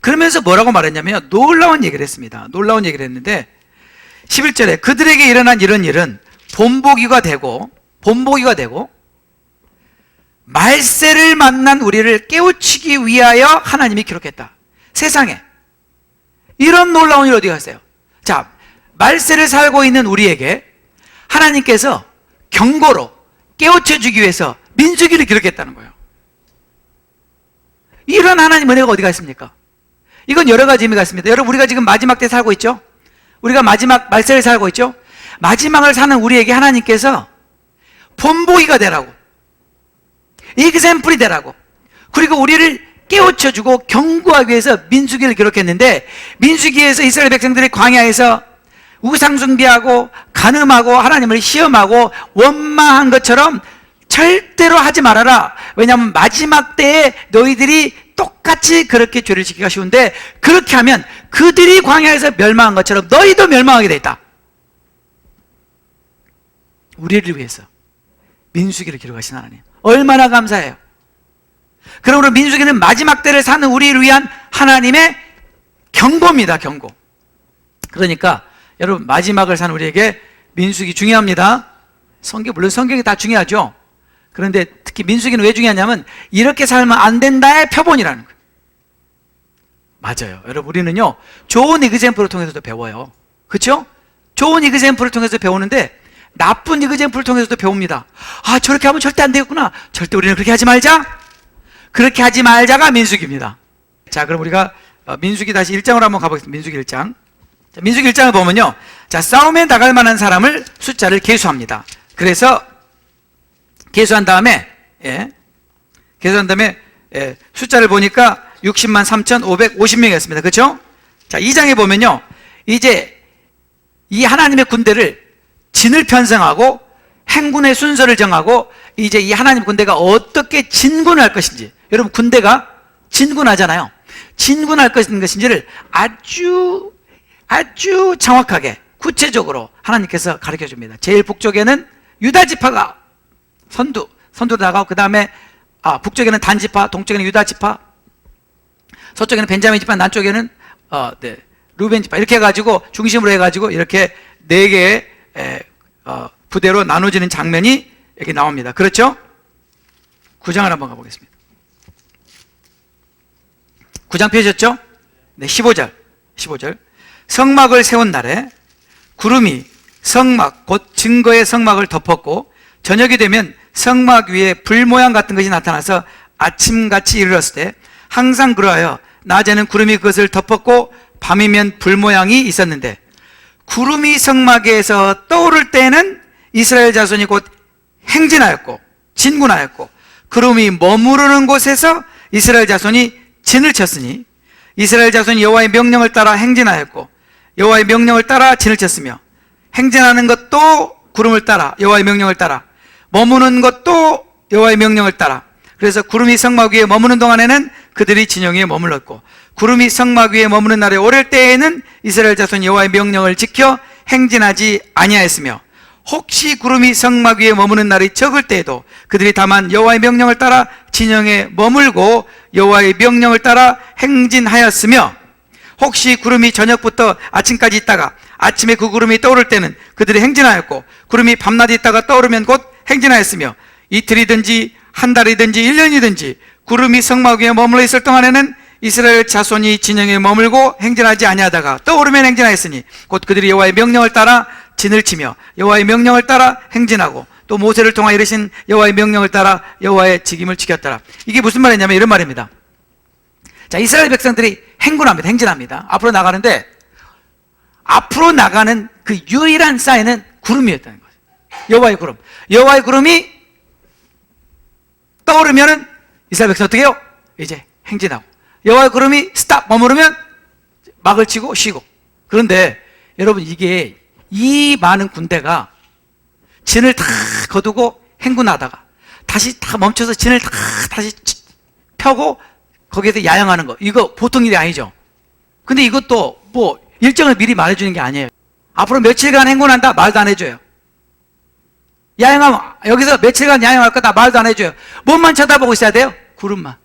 그러면서 뭐라고 말했냐면 놀라운 얘기를 했습니다. 놀라운 얘기를 했는데 11절에 그들에게 일어난 이런 일은 본보기가 되고 말세를 만난 우리를 깨우치기 위하여 하나님이 기록했다. 세상에 이런 놀라운 일 어디 갔어요? 자, 말세를 살고 있는 우리에게 하나님께서 경고로 깨우쳐주기 위해서 민수기를 기록했다는 거예요. 이런 하나님 은혜가 어디가 있습니까? 이건 여러 가지 의미가 있습니다. 여러분, 우리가 지금 마지막 때 살고 있죠? 우리가 마지막 말세를 살고 있죠? 마지막을 사는 우리에게 하나님께서 본보기가 되라고, example이 되라고, 그리고 우리를 깨우쳐주고 경고하기 위해서 민수기를 기록했는데, 민수기에서 이스라엘 백성들이 광야에서 우상숭배하고 간음하고 하나님을 시험하고 원망한 것처럼 절대로 하지 말아라. 왜냐하면 마지막 때에 너희들이 똑같이 그렇게 죄를 지키기가 쉬운데, 그렇게 하면 그들이 광야에서 멸망한 것처럼 너희도 멸망하게 돼 있다. 우리를 위해서 민수기를 기록하신 하나님, 얼마나 감사해요. 그러므로 민수기는 마지막 때를 사는 우리를 위한 하나님의 경고입니다. 경고. 그러니까 여러분, 마지막을 사는 우리에게 민수기 중요합니다. 물론 성경이 다 중요하죠. 그런데 특히 민수기는 왜 중요하냐면 이렇게 살면 안 된다의 표본이라는 거예요. 맞아요. 여러분, 우리는요 좋은 이그젬플을 통해서도 배워요. 그렇죠? 좋은 이그젬플을 통해서 배우는데 나쁜 이그젬플을 통해서도 배웁니다. 아, 저렇게 하면 절대 안 되겠구나. 절대 우리는 그렇게 하지 말자. 그렇게 하지 말자가 민수기입니다. 자, 그럼 우리가 민수기 다시 1장으로 한번 가보겠습니다. 민수기 1장. 자, 민수기 1장을 보면요, 자, 싸움에 나갈 만한 사람을 숫자를 계수합니다. 그래서 계수한 다음에 숫자를 보니까 60만 3,550명이었습니다. 그렇죠? 자, 2장에 보면요, 이제 이 하나님의 군대를 진을 편성하고 행군의 순서를 정하고 이제 이 하나님 군대가 어떻게 진군할 것인지, 여러분 군대가 진군하잖아요. 진군할 것인지를 아주 정확하게 구체적으로 하나님께서 가르쳐 줍니다. 제일 북쪽에는 유다 지파가 선두로 나가고, 그 다음에 북쪽에는 단 지파, 동쪽에는 유다 지파, 서쪽에는 벤자민 지파, 남쪽에는 루벤 지파, 이렇게 해가지고 중심으로 해가지고 이렇게 4개의 부대로 나눠지는 장면이 여기 나옵니다. 그렇죠? 9장을 한번 가보겠습니다. 9장 펴셨죠? 네, 15절. 성막을 세운 날에 구름이 성막, 곧 증거의 성막을 덮었고, 저녁이 되면 성막 위에 불 모양 같은 것이 나타나서 아침같이 이르렀을 때, 항상 그러하여 낮에는 구름이 그것을 덮었고 밤이면 불 모양이 있었는데, 구름이 성막에서 떠오를 때에는 이스라엘 자손이 곧 행진하였고 진군하였고, 구름이 머무르는 곳에서 이스라엘 자손이 진을 쳤으니 이스라엘 자손이 여호와의 명령을 따라 행진하였고 여호와의 명령을 따라 진을 쳤으며, 행진하는 것도 구름을 따라 여호와의 명령을 따라, 머무는 것도 여호와의 명령을 따라. 그래서 구름이 성막 위에 머무는 동안에는 그들이 진영에 머물렀고, 구름이 성막 위에 머무는 날에 오를 때에는 이스라엘 자손이 여호와의 명령을 지켜 행진하지 아니하였으며, 혹시 구름이 성막 위에 머무는 날이 적을 때에도 그들이 다만 여호와의 명령을 따라 진영에 머물고 여호와의 명령을 따라 행진하였으며, 혹시 구름이 저녁부터 아침까지 있다가 아침에 그 구름이 떠오를 때는 그들이 행진하였고, 구름이 밤낮 있다가 떠오르면 곧 행진하였으며, 이틀이든지 한 달이든지 1년이든지 구름이 성막 위에 머물러 있을 동안에는 이스라엘 자손이 진영에 머물고 행진하지 아니하다가 떠오르면 행진하였으니, 곧 그들이 여호와의 명령을 따라 진을 치며 여호와의 명령을 따라 행진하고, 또 모세를 통하여 이르신 여호와의 명령을 따라 여호와의 직임을 지켰더라. 이게 무슨 말이냐면 이런 말입니다. 자, 이스라엘 백성들이 행군합니다. 행진합니다. 앞으로 나가는데, 앞으로 나가는 그 유일한 사인은 구름이었다는 거죠. 여호와의 구름. 여호와의 구름이 떠오르면은 이스라엘 백성 어떻게 해요? 이제 행진하고, 여호와의 구름이 스탑 머무르면 막을 치고 쉬고. 그런데 여러분, 이게 이 많은 군대가 진을 다 거두고 행군하다가 다시 다 멈춰서 진을 다 다시 펴고 거기에서 야영하는 거, 이거 보통 일이 아니죠. 근데 이것도 뭐 일정을 미리 말해주는 게 아니에요. 앞으로 며칠간 행군한다, 말도 안 해줘요. 야영하면 여기서 며칠간 야영할 거다, 말도 안 해줘요. 몸만 쳐다보고 있어야 돼요? 구름만.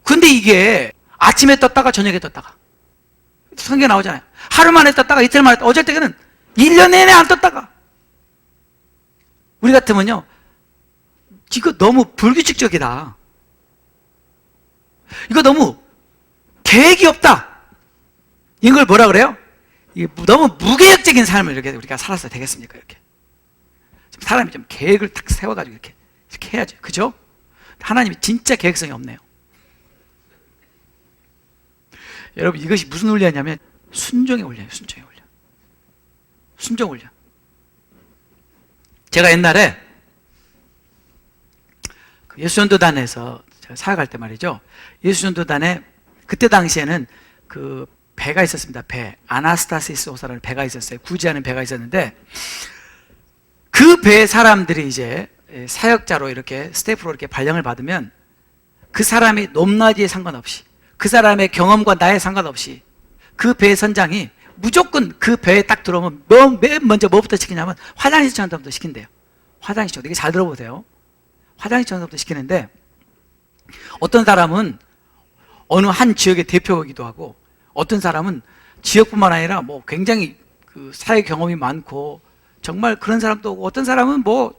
근데 이게 아침에 떴다가 저녁에 떴다가. 성경에 나오잖아요. 하루 만에 떴다가 이틀 만에 떴다가. 어쩔 때는 1년 내내 안 떴다가. 우리 같으면요, 이거 너무 불규칙적이다. 이거 너무 계획이 없다. 이걸 뭐라 그래요? 이게 너무 무계획적인 삶을 이렇게 우리가 살아서 되겠습니까? 이렇게. 사람이 좀 계획을 딱 세워가지고 이렇게 해야죠. 그죠? 하나님이 진짜 계획성이 없네요. 여러분, 이것이 무슨 훈련이냐면 순종의 훈련이에요. 순종의 훈련. 순종 훈련. 제가 옛날에 예수전도단에서 제가 사역할 때 말이죠, 예수전도단에 그때 당시에는 그 배가 있었습니다. 배, 아나스타시스 호사라는 배가 있었어요. 구제하는 배가 있었는데, 그 배 사람들이 이제 사역자로 이렇게 스태프로 이렇게 발령을 받으면 그 사람이 높낮이에 상관없이, 그 사람의 경험과 나에 상관없이 그 배 선장이 무조건 그 배에 딱 들어오면 맨 먼저 뭐부터 시키냐면 화장실 청소부터 시킨대요. 화장실 청소. 이게 잘 들어보세요. 화장실 청소부터 시키는데, 어떤 사람은 어느 한 지역의 대표이기도 하고, 어떤 사람은 지역뿐만 아니라 뭐 굉장히 그 사회 경험이 많고 정말 그런 사람도 오고, 어떤 사람은 뭐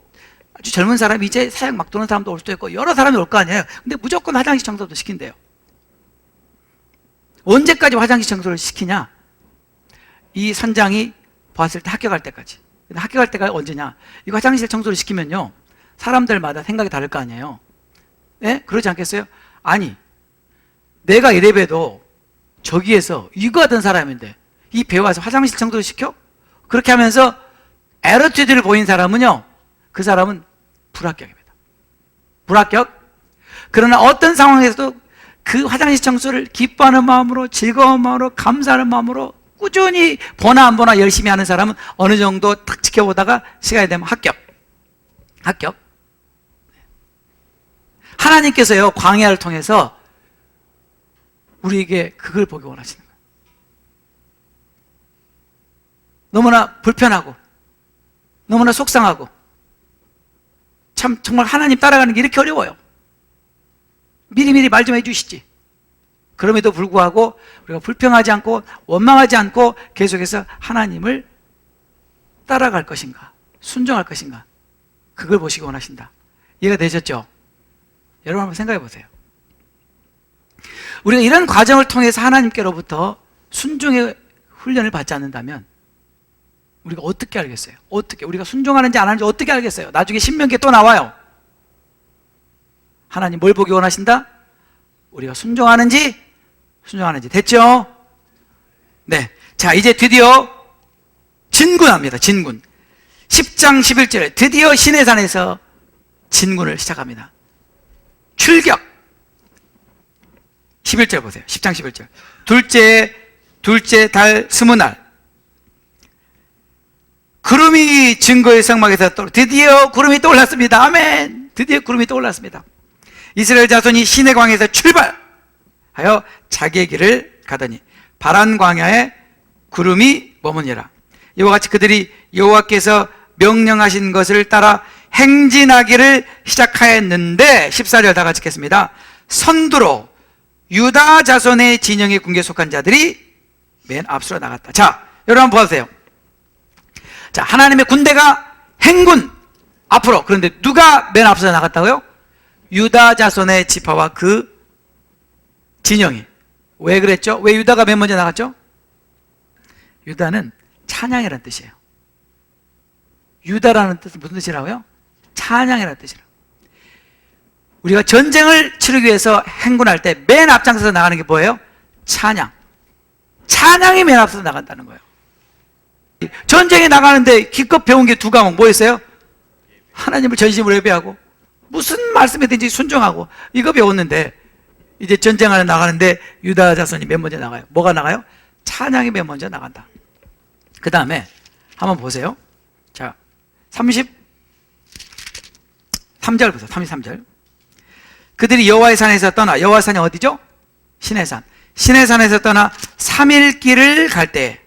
아주 젊은 사람이 이제 사역 막 도는 사람도 올 수도 있고, 여러 사람이 올 거 아니에요. 근데 무조건 화장실 청소부터 시킨대요. 언제까지 화장실 청소를 시키냐? 이 선장이 봤을 때 합격할 때까지. 근데 합격할 때가 언제냐? 이 화장실 청소를 시키면요, 사람들마다 생각이 다를 거 아니에요. 예? 그러지 않겠어요? 아니, 내가 이래봬도 저기에서 이거 하던 사람인데 이 배 와서 화장실 청소를 시켜? 그렇게 하면서 애러티드를 보인 사람은요, 그 사람은 불합격입니다. 불합격. 그러나 어떤 상황에서도 그 화장실 청소를 기뻐하는 마음으로, 즐거운 마음으로, 감사하는 마음으로 꾸준히 보나 안 보나 열심히 하는 사람은 어느 정도 딱 지켜보다가 시간이 되면 합격. 합격. 하나님께서요, 광야를 통해서 우리에게 그걸 보기 원하시는 거예요. 너무나 불편하고 너무나 속상하고 참 정말 하나님 따라가는 게 이렇게 어려워요. 미리미리 말 좀 해주시지. 그럼에도 불구하고 우리가 불평하지 않고 원망하지 않고 계속해서 하나님을 따라갈 것인가, 순종할 것인가, 그걸 보시기 원하신다. 이해가 되셨죠? 여러분 한번 생각해 보세요. 우리가 이런 과정을 통해서 하나님께로부터 순종의 훈련을 받지 않는다면 우리가 어떻게 알겠어요? 어떻게, 우리가 순종하는지 안 하는지 어떻게 알겠어요? 나중에 신명기에 또 나와요. 하나님 뭘 보기 원하신다? 우리가 순종하는지 됐죠? 네. 자, 이제 드디어 진군합니다. 진군. 10장 11절에 드디어 시내산에서 진군을 시작합니다. 출격. 11절 보세요. 10장 11절. 둘째 달 스무날, 구름이 증거의 성막에서 드디어 구름이 떠올랐습니다. 아멘. 드디어 구름이 떠올랐습니다. 이스라엘 자손이 시내광에서 출발하여 자기의 길을 가더니 바란 광야에 구름이 머무니라. 이와 같이 그들이 여호와께서 명령하신 것을 따라 행진하기를 시작하였는데, 14절 다 같이 읽겠습니다. 선두로 유다 자손의 진영의 군계에 속한 자들이 맨 앞서로 나갔다. 자, 여러분 한번 보세요. 자, 하나님의 군대가 행군 앞으로. 그런데 누가 맨 앞서 나갔다고요? 유다 자손의 지파와 그 진영이. 왜 그랬죠? 왜 유다가 맨 먼저 나갔죠? 유다는 찬양이라는 뜻이에요. 유다라는 뜻은 무슨 뜻이라고요? 찬양이라는 뜻이라고. 우리가 전쟁을 치르기 위해서 행군할 때 맨 앞장서서 나가는 게 뭐예요? 찬양. 찬양이 맨 앞서서 나간다는 거예요. 전쟁에 나가는데 기껏 배운 게 두 과목 뭐였어요? 하나님을 전심으로 예배하고 무슨 말씀이든지 순종하고, 이거 배웠는데 이제 전쟁하러 나가는데 유다 자손이 맨 먼저 나가요. 뭐가 나가요? 찬양이 맨 먼저 나간다. 그 다음에 한번 보세요. 자, 33절 보세요. 33절. 그들이 여호와의 산에서 떠나, 여호와 산이 어디죠? 시내산. 시내산에서 떠나 3일 길을 갈 때,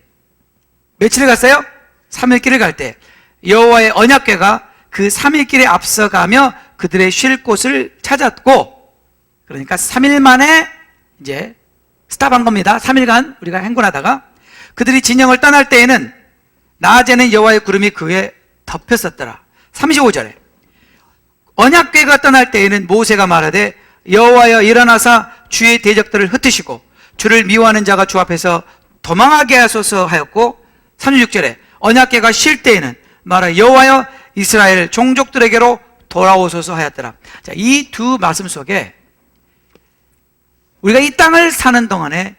며칠을 갔어요? 3일 길을 갈 때 여호와의 언약궤가 그 3일 길에 앞서가며 그들의 쉴 곳을 찾았고, 그러니까 3일 만에 이제 스탑한 겁니다. 3일간 우리가 행군하다가 그들이 진영을 떠날 때에는 낮에는 여호와의 구름이 그에 덮였었더라. 35절에 언약궤가 떠날 때에는 모세가 말하되 여호와여 일어나사 주의 대적들을 흩으시고 주를 미워하는 자가 주 앞에서 도망하게 하소서 하였고, 36절에 언약궤가 쉴 때에는 말하여 여호와여 이스라엘 종족들에게로 돌아오소서 하였더라. 자, 이 두 말씀 속에 우리가 이 땅을 사는 동안에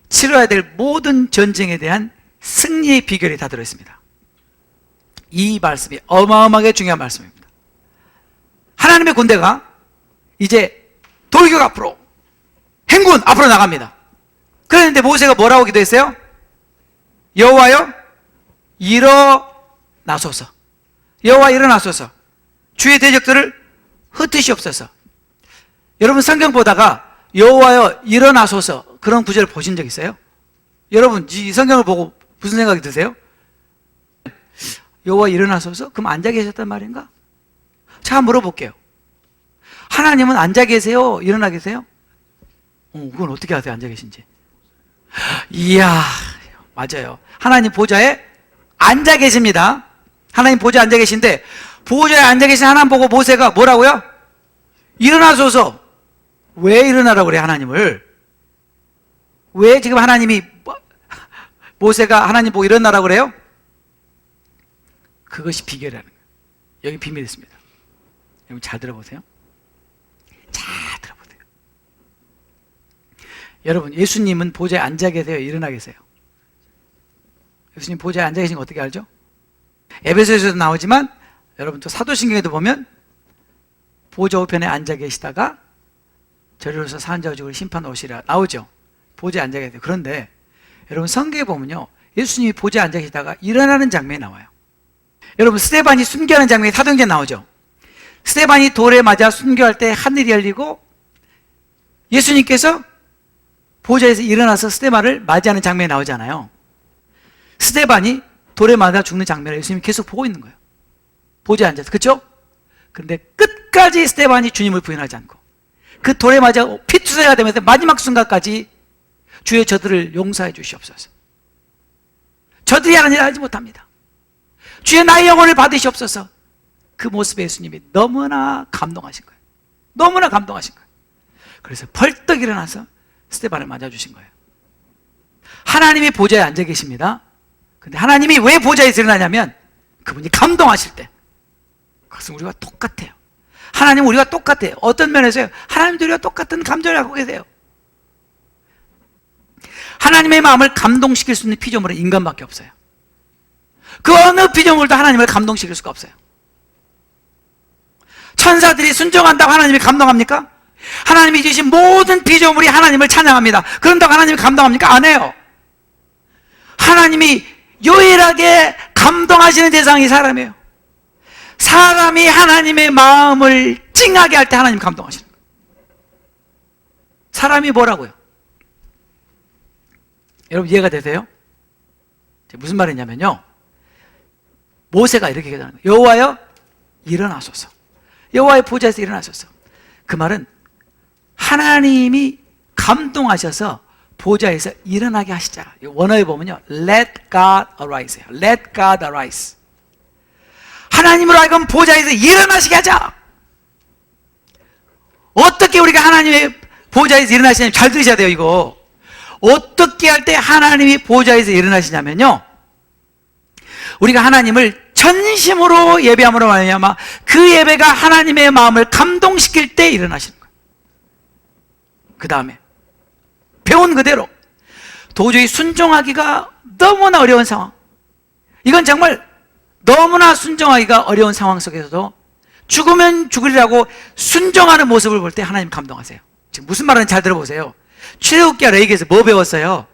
치러야 될 모든 전쟁에 대한 승리의 비결이 다 들어있습니다. 이 말씀이 어마어마하게 중요한 말씀입니다. 하나님의 군대가 이제 돌격 앞으로, 행군 앞으로 나갑니다. 그런데 모세가 뭐라고 기도했어요? 여호와여 일어나소서, 여호와 일어나소서, 주의 대적들을 흩으시옵소서. 여러분 성경 보다가 여호와여 일어나소서 그런 구절을 보신 적 있어요? 여러분 이 성경을 보고 무슨 생각이 드세요? 여호와 일어나소서? 그럼 앉아 계셨단 말인가? 자, 물어볼게요. 하나님은 앉아 계세요? 일어나 계세요? 그건 어떻게 아세요? 앉아 계신지. 이야, 맞아요. 하나님 보좌에 앉아 계십니다. 하나님 보좌에 앉아 계신데, 보좌에 앉아 계신 하나님 보고 모세가 뭐라고요? 일어나소서. 왜 일어나라고 그래, 하나님을? 왜 지금 하나님이, 모세가 하나님 보고 일어나라고 그래요? 그것이 비결이라는 거예요. 여기 비밀이 있습니다. 여러분 잘 들어보세요. 잘 들어보세요. 여러분, 예수님은 보좌에 앉아 계세요? 일어나 계세요? 예수님 보좌에 앉아 계신 거 어떻게 알죠? 에베소서에도 나오지만 여러분 또 사도신경에도 보면 보좌 우편에 앉아 계시다가 저리로서 사한 자와 죽을 심판 오시리라 나오죠. 보좌에 앉아 계세요. 그런데 여러분 성경에 보면요, 예수님이 보좌에 앉아 계시다가 일어나는 장면이 나와요. 여러분 스데반이 순교하는 장면이 사도행전에 나오죠. 스데반이 돌에 맞아 순교할 때 하늘이 열리고 예수님께서 보좌에서 일어나서 스데반을 맞이하는 장면이 나오잖아요. 스데반이 돌에 맞아 죽는 장면을 예수님이 계속 보고 있는 거예요. 보좌에 앉아서. 그렇죠? 근데 끝까지 스데반이 주님을 부인하지 않고 그 돌에 맞아 피투성이가 되면서 마지막 순간까지 주여 저들을 용서해 주시옵소서, 저들이 하는 일을 알지 못합니다, 주여 나의 영혼을 받으시옵소서. 그 모습에 예수님이 너무나 감동하신 거예요. 너무나 감동하신 거예요. 그래서 벌떡 일어나서 스데반을 맞아주신 거예요. 하나님이 보좌에 앉아 계십니다. 근데 하나님이 왜 보좌에 일어나냐면 그분이 감동하실 때. 그것은 우리와 똑같아요. 하나님은 우리가 똑같아요. 어떤 면에서요? 하나님도 우리와 똑같은 감정을 갖고 계세요. 하나님의 마음을 감동시킬 수 있는 피조물은 인간밖에 없어요. 그 어느 피조물도 하나님을 감동시킬 수가 없어요. 천사들이 순종한다고 하나님이 감동합니까? 하나님이 지으신 모든 피조물이 하나님을 찬양합니다. 그런다고 하나님이 감동합니까? 안 해요. 하나님이 유일하게 감동하시는 대상이 사람이에요. 사람이 하나님의 마음을 찡하게 할 때 하나님 감동하시는 거예요. 사람이 뭐라고요? 여러분 이해가 되세요? 무슨 말이냐면요, 모세가 이렇게 얘기하는 거예요. 여호와여 일어나소서, 여호와의 보좌에서 일어나소서. 그 말은 하나님이 감동하셔서 보좌에서 일어나게 하시자. 원어에 보면요, Let God arise. Let God arise. 하나님으로 하여금 보좌에서 일어나시게 하자. 어떻게 우리가 하나님의 보좌에서 일어나시냐면, 잘 들으셔야 돼요. 이거 어떻게 할 때 하나님이 보좌에서 일어나시냐면요, 우리가 하나님을 전심으로 예배함으로 말미암아 그 예배가 하나님의 마음을 감동시킬 때 일어나시는 거예요. 그 다음에 배운 그대로 도저히 순종하기가 너무나 어려운 상황, 이건 정말 너무나 순종하기가 어려운 상황 속에서도 죽으면 죽으리라고 순종하는 모습을 볼 때 하나님 감동하세요. 지금 무슨 말인지 잘 들어보세요. 출애굽기와 레위기에서 뭐 배웠어요?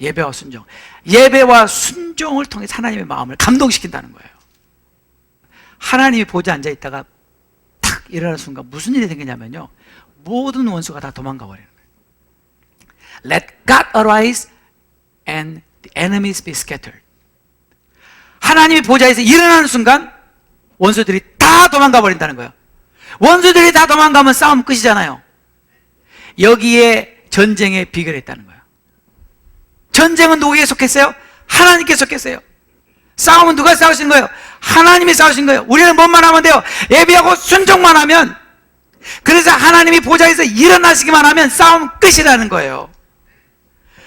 예배와 순종. 예배와 순종을 통해서 하나님의 마음을 감동시킨다는 거예요. 하나님이 보좌에 앉아 있다가 탁 일어나는 순간 무슨 일이 생기냐면요, 모든 원수가 다 도망가 버리는 거예요. Let God arise and the enemies be scattered. 하나님이 보좌에서 일어나는 순간 원수들이 다 도망가 버린다는 거예요. 원수들이 다 도망가면 싸움 끝이잖아요. 여기에 전쟁의 비결이 있다는 거예요. 전쟁은 누구에게 속했어요? 하나님께 속했어요. 싸움은 누가 싸우신 거예요? 하나님이 싸우신 거예요. 우리는 뭔만 하면 돼요? 예배하고 순종만 하면, 그래서 하나님이 보좌에서 일어나시기만 하면 싸움 끝이라는 거예요.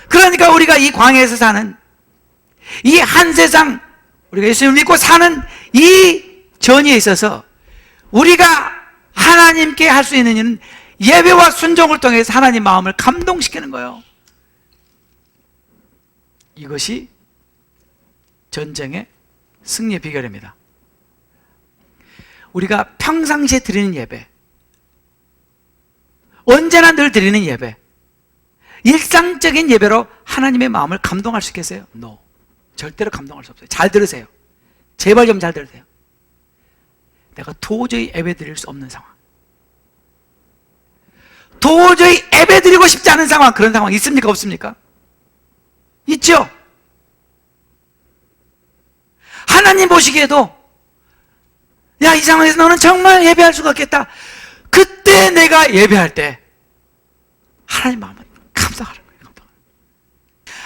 그러니까 우리가 이 광야에서 사는 이 한 세상, 우리가 예수님을 믿고 사는 이 전이에 있어서 우리가 하나님께 할 수 있는 일은 예배와 순종을 통해서 하나님 마음을 감동시키는 거예요. 이것이 전쟁의 승리의 비결입니다. 우리가 평상시에 드리는 예배, 언제나 늘 드리는 예배, 일상적인 예배로 하나님의 마음을 감동할 수 있겠어요? No. 절대로 감동할 수 없어요. 잘 들으세요. 제발 좀 잘 들으세요. 내가 도저히 예배 드릴 수 없는 상황, 도저히 예배 드리고 싶지 않은 상황, 그런 상황 있습니까? 없습니까? 있죠? 하나님 보시기에도 야, 이 상황에서 너는 정말 예배할 수가 없겠다. 그때 내가 예배할 때 하나님 마음은 감사하는 거예요.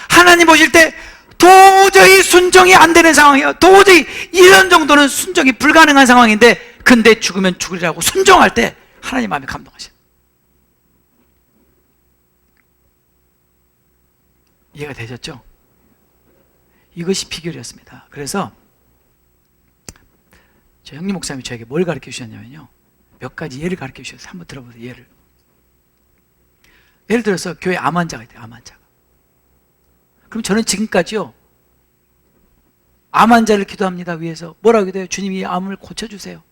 하나님 보실 때 도저히 순종이 안 되는 상황이에요. 도저히 이런 정도는 순종이 불가능한 상황인데, 근데 죽으면 죽으리라고 순종할 때 하나님 마음이 감동하셔요. 이해가 되셨죠? 이것이 비결이었습니다. 그래서 저 형님 목사님이 저에게 뭘 가르쳐 주셨냐면요, 몇 가지 예를 가르쳐 주셨어요. 한번 들어보세요. 예를 들어서 교회 암 환자가 있대요. 암 환자가. 그럼 저는 지금까지요, 암 환자를 기도합니다. 위에서 뭐라고 기도해요? 주님, 이 암을 고쳐주세요.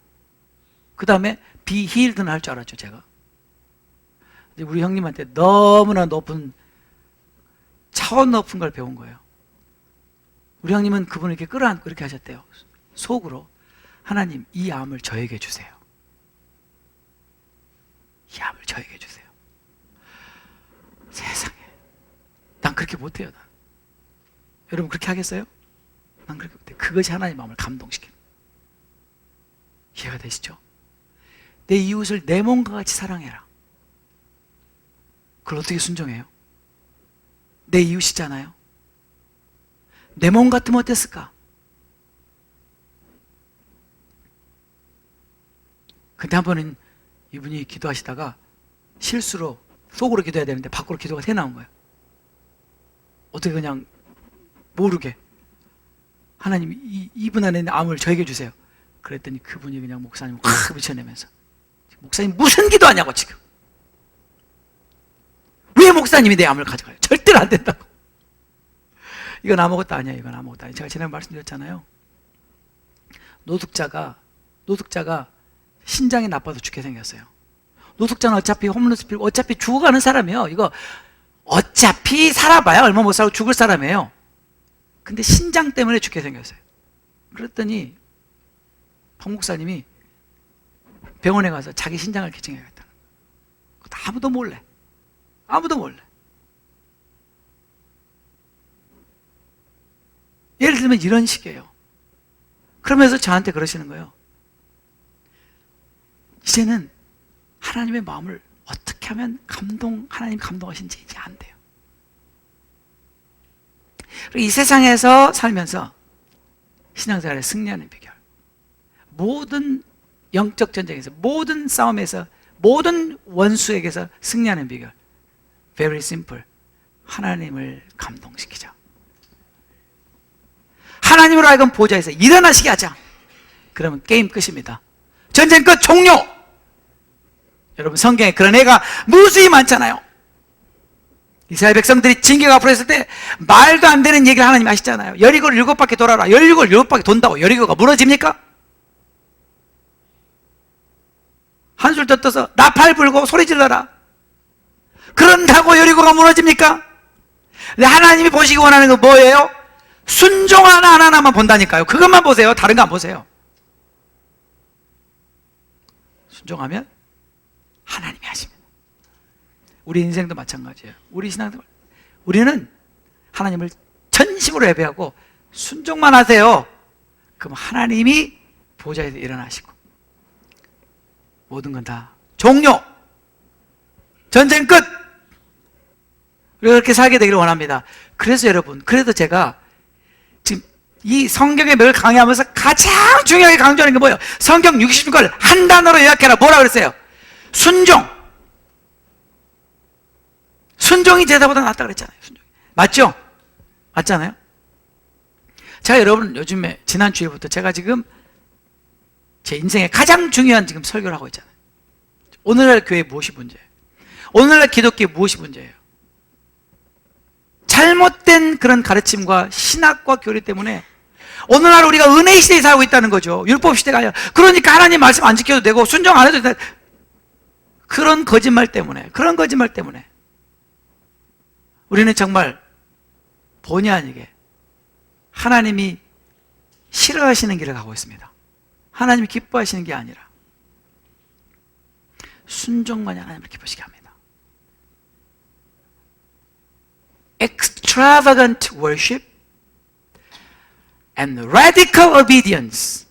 그 다음에 be healed는 할 줄 알았죠, 제가. 근데 우리 형님한테 너무나 높은, 차원 높은 걸 배운 거예요. 우리 형님은 그분을 이렇게 끌어안고 이렇게 하셨대요. 속으로, 하나님, 이 암을 저에게 주세요. 이 암을 저에게 주세요. 세상에, 난 그렇게 못해요. 난. 여러분 그렇게 하겠어요? 난 그렇게 못해요. 그것이 하나님 마음을 감동시키는, 이해가 되시죠? 내 이웃을 내 몸과 같이 사랑해라. 그걸 어떻게 순종해요? 내 이웃이잖아요. 내 몸 같으면 어땠을까? 근데 한 번은 이분이 기도하시다가 실수로 속으로 기도해야 되는데 밖으로 기도가 새 나온 거예요. 어떻게 그냥 모르게, 하나님, 이분 안에 있는 암을 저에게 주세요. 그랬더니 그분이 그냥 목사님을 확 미쳐내면서, 목사님 무슨 기도하냐고 지금. 왜 목사님이 내 암을 가져가요? 절대로 안 된다고. 이건 아무것도 아니야. 이건 아무것도 아니야. 제가 지난번에 말씀드렸잖아요. 노숙자가 신장이 나빠서 죽게 생겼어요. 노숙자는 어차피 홈리스 필고 어차피 죽어가는 사람이에요. 이거 어차피 살아봐야 얼마 못 살고 죽을 사람이에요. 근데 신장 때문에 죽게 생겼어요. 그랬더니 박 목사님이 병원에 가서 자기 신장을 개칭해야겠다. 아무도 몰래. 아무도 몰래. 예를 들면 이런 식이에요. 그러면서 저한테 그러시는 거예요. 이제는 하나님의 마음을 어떻게 하면 하나님 감동하신지 이제 안 돼요. 그리고 이 세상에서 살면서 신앙생활에 승리하는 비결, 모든 영적 전쟁에서, 모든 싸움에서, 모든 원수에게서 승리하는 비결, very simple. 하나님을 감동시키자. 하나님으로 하여금 보좌에서 일어나시게 하자. 그러면 게임 끝입니다. 전쟁 끝, 종료. 여러분 성경에 그런 애가 무수히 많잖아요. 이스라엘 백성들이 징계가 앞으로 했을 때 말도 안 되는 얘기를 하나님 하시잖아요. 여리고를 7바퀴 돌아라. 여리고를 7바퀴 돈다고 여리고가 무너집니까? 한술 더 떠서 나팔 불고 소리 질러라. 그런다고 여리고가 무너집니까? 근데 하나님이 보시기 원하는 건 뭐예요? 순종 하나하나만 본다니까요. 그것만 보세요. 다른 거 안 보세요. 순종하면 하나님이 하십니다. 우리 인생도 마찬가지예요. 우리 신앙도, 우리는 하나님을 전심으로 예배하고 순종만 하세요. 그럼 하나님이 보좌에서 일어나시고 모든 건 다 종료. 전쟁 끝. 우리가 그렇게 살게 되기를 원합니다. 그래서 여러분, 그래도 제가 지금 이 성경의 맥을 강의하면서 가장 중요하게 강조하는 게 뭐예요? 성경 66권을 한 단어로 요약해라. 뭐라 그랬어요? 순종. 순종이 제사보다 낫다 그랬잖아요. 순종. 맞죠? 맞잖아요? 제가 여러분 요즘에 지난 주일부터 제가 지금 제 인생에 가장 중요한 지금 설교를 하고 있잖아요. 오늘날 교회 무엇이 문제예요? 오늘날 기독교에 무엇이 문제예요? 잘못된 그런 가르침과 신학과 교리 때문에 오늘날 우리가 은혜의 시대에 살고 있다는 거죠. 율법 시대가 아니라. 그러니까 하나님 말씀 안 지켜도 되고 순종 안 해도 된다. 그런 거짓말 때문에 우리는 정말 본의 아니게 하나님이 싫어하시는 길을 가고 있습니다. 하나님이 기뻐하시는 게 아니라 순종만이 하나님을 기쁘시게 합니다. Extravagant worship and radical obedience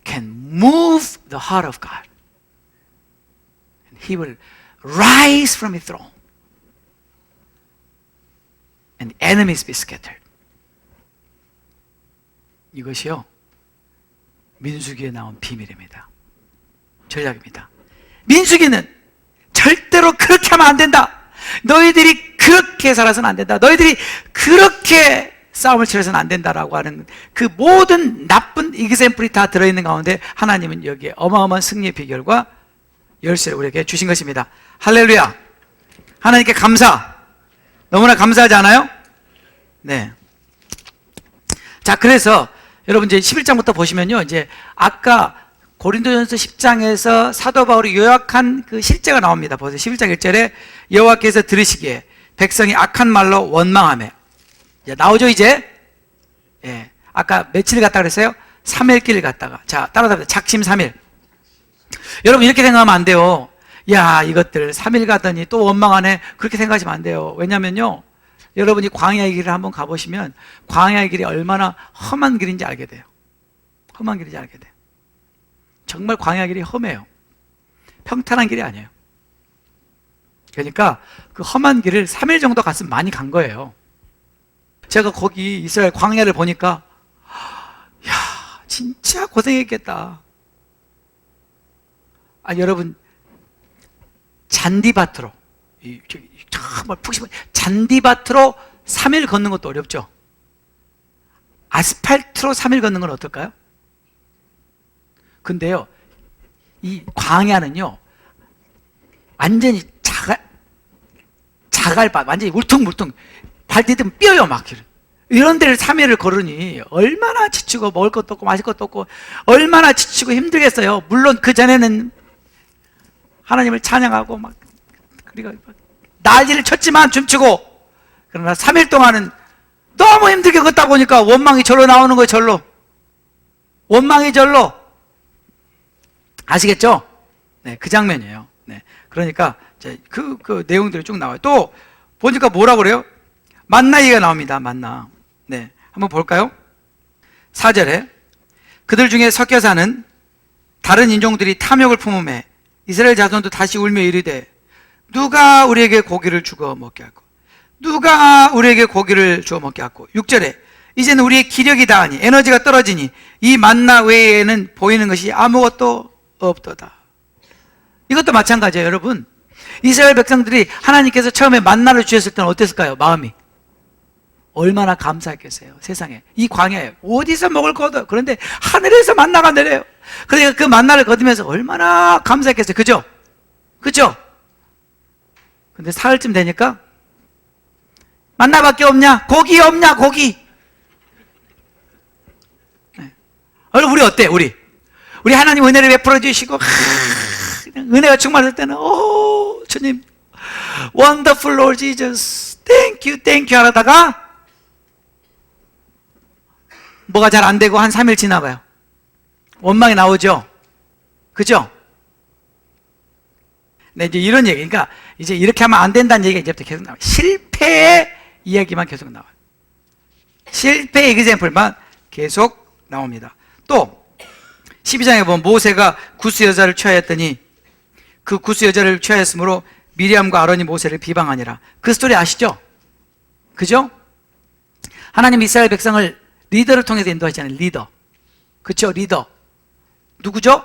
can move the heart of God. And He will rise from His throne and enemies be scattered. 이것이요, 민수기에 나온 비밀입니다. 전략입니다. 민수기는 절대로 그렇게 하면 안 된다. 너희들이 그렇게 살아서는 안 된다. 너희들이 그렇게 싸움을 치러서는 안 된다라고 하는 그 모든 나쁜 이그샘플이 다 들어있는 가운데 하나님은 여기에 어마어마한 승리의 비결과 열쇠를 우리에게 주신 것입니다. 할렐루야. 하나님께 감사. 너무나 감사하지 않아요? 네. 자, 그래서 여러분 이제 11장부터 보시면요, 이제 아까 고린도전서 10장에서 사도 바울이 요약한 그 실제가 나옵니다. 보세요. 11장 1절에 여호와께서 들으시기에 백성이 악한 말로 원망하며, 이제 나오죠, 이제. 예. 아까 며칠 갔다 그랬어요? 3일길 갔다가. 자, 따라잡니다. 작심 3일. 여러분 이렇게 생각하면 안 돼요. 야, 이것들 3일 가더니 또 원망하네. 그렇게 생각하시면 안 돼요. 왜냐면요, 여러분이 광야의 길을 한번 가보시면 광야의 길이 얼마나 험한 길인지 알게 돼요. 험한 길인지 알게 돼요. 정말 광야 길이 험해요. 평탄한 길이 아니에요. 그러니까 그 험한 길을 3일 정도 갔으면 많이 간 거예요. 제가 거기 이스라엘 광야를 보니까 야, 진짜 고생했겠다. 아, 여러분 잔디밭으로 정말 푹 심은 잔디밭으로 3일 걷는 것도 어렵죠. 아스팔트로 3일 걷는 건 어떨까요? 근데요, 이 광야는요, 완전히 자갈밭, 완전히 울퉁불퉁, 발 디디면 뼈요, 막. 이런 데를 3일을 걸으니 얼마나 지치고 먹을 것도 없고 마실 것도 없고 얼마나 지치고 힘들겠어요. 물론 그 전에는 하나님을 찬양하고 막, 그리고 난리를 쳤지만 춤추고, 그러나 3일 동안은 너무 힘들게 걷다 보니까 원망이 절로 나오는 거예요. 절로. 원망이 절로. 아시겠죠? 네, 그 장면이에요. 네, 그러니까 그 내용들이 쭉 나와요. 또 보니까 뭐라 그래요? 만나 얘기가 나옵니다. 만나. 네, 한번 볼까요? 4절에 그들 중에 섞여 사는 다른 인종들이 탐욕을 품음에 이스라엘 자손도 다시 울며 이르되 누가 우리에게 고기를 주어 먹게 하고 누가 우리에게 고기를 주어 먹게 하고. 6절에 이제는 우리의 기력이 다하니 에너지가 떨어지니 이 만나 외에는 보이는 것이 아무것도 없도다. 이것도 마찬가지예요. 여러분, 이스라엘 백성들이 하나님께서 처음에 만나를 주셨을 때는 어땠을까요? 마음이 얼마나 감사했겠어요. 세상에 이 광야에 어디서 먹을 거다. 그런데 하늘에서 만나가 내려요. 그러니까 그 만나를 거두면서 얼마나 감사했겠어요. 그죠? 그죠? 근데 사흘쯤 되니까 만나밖에 없냐? 고기 없냐? 고기. 네. 우리 어때? 우리 하나님 은혜를 베풀어 주시고 은혜가 충만할 때는 오 주님 Wonderful Lord Jesus Thank you 하다가 뭐가 잘 안 되고 한 3일 지나봐요. 원망이 나오죠. 그죠? 네, 이제 이런 얘기. 그러니까 이제 이렇게 하면 안 된다는 얘기가 이제부터 계속 나와요. 실패의 이야기만 계속 나와요. 실패의 에그젬플만 계속 나옵니다. 또 12장에 보면 모세가 구스 여자를 취하였더니 그 구스 여자를 취하였으므로 미리암과 아론이 모세를 비방하니라. 그 스토리 아시죠? 그죠? 하나님 이스라엘 백성을 리더를 통해서 인도하시잖아요. 리더. 그쵸? 리더. 누구죠?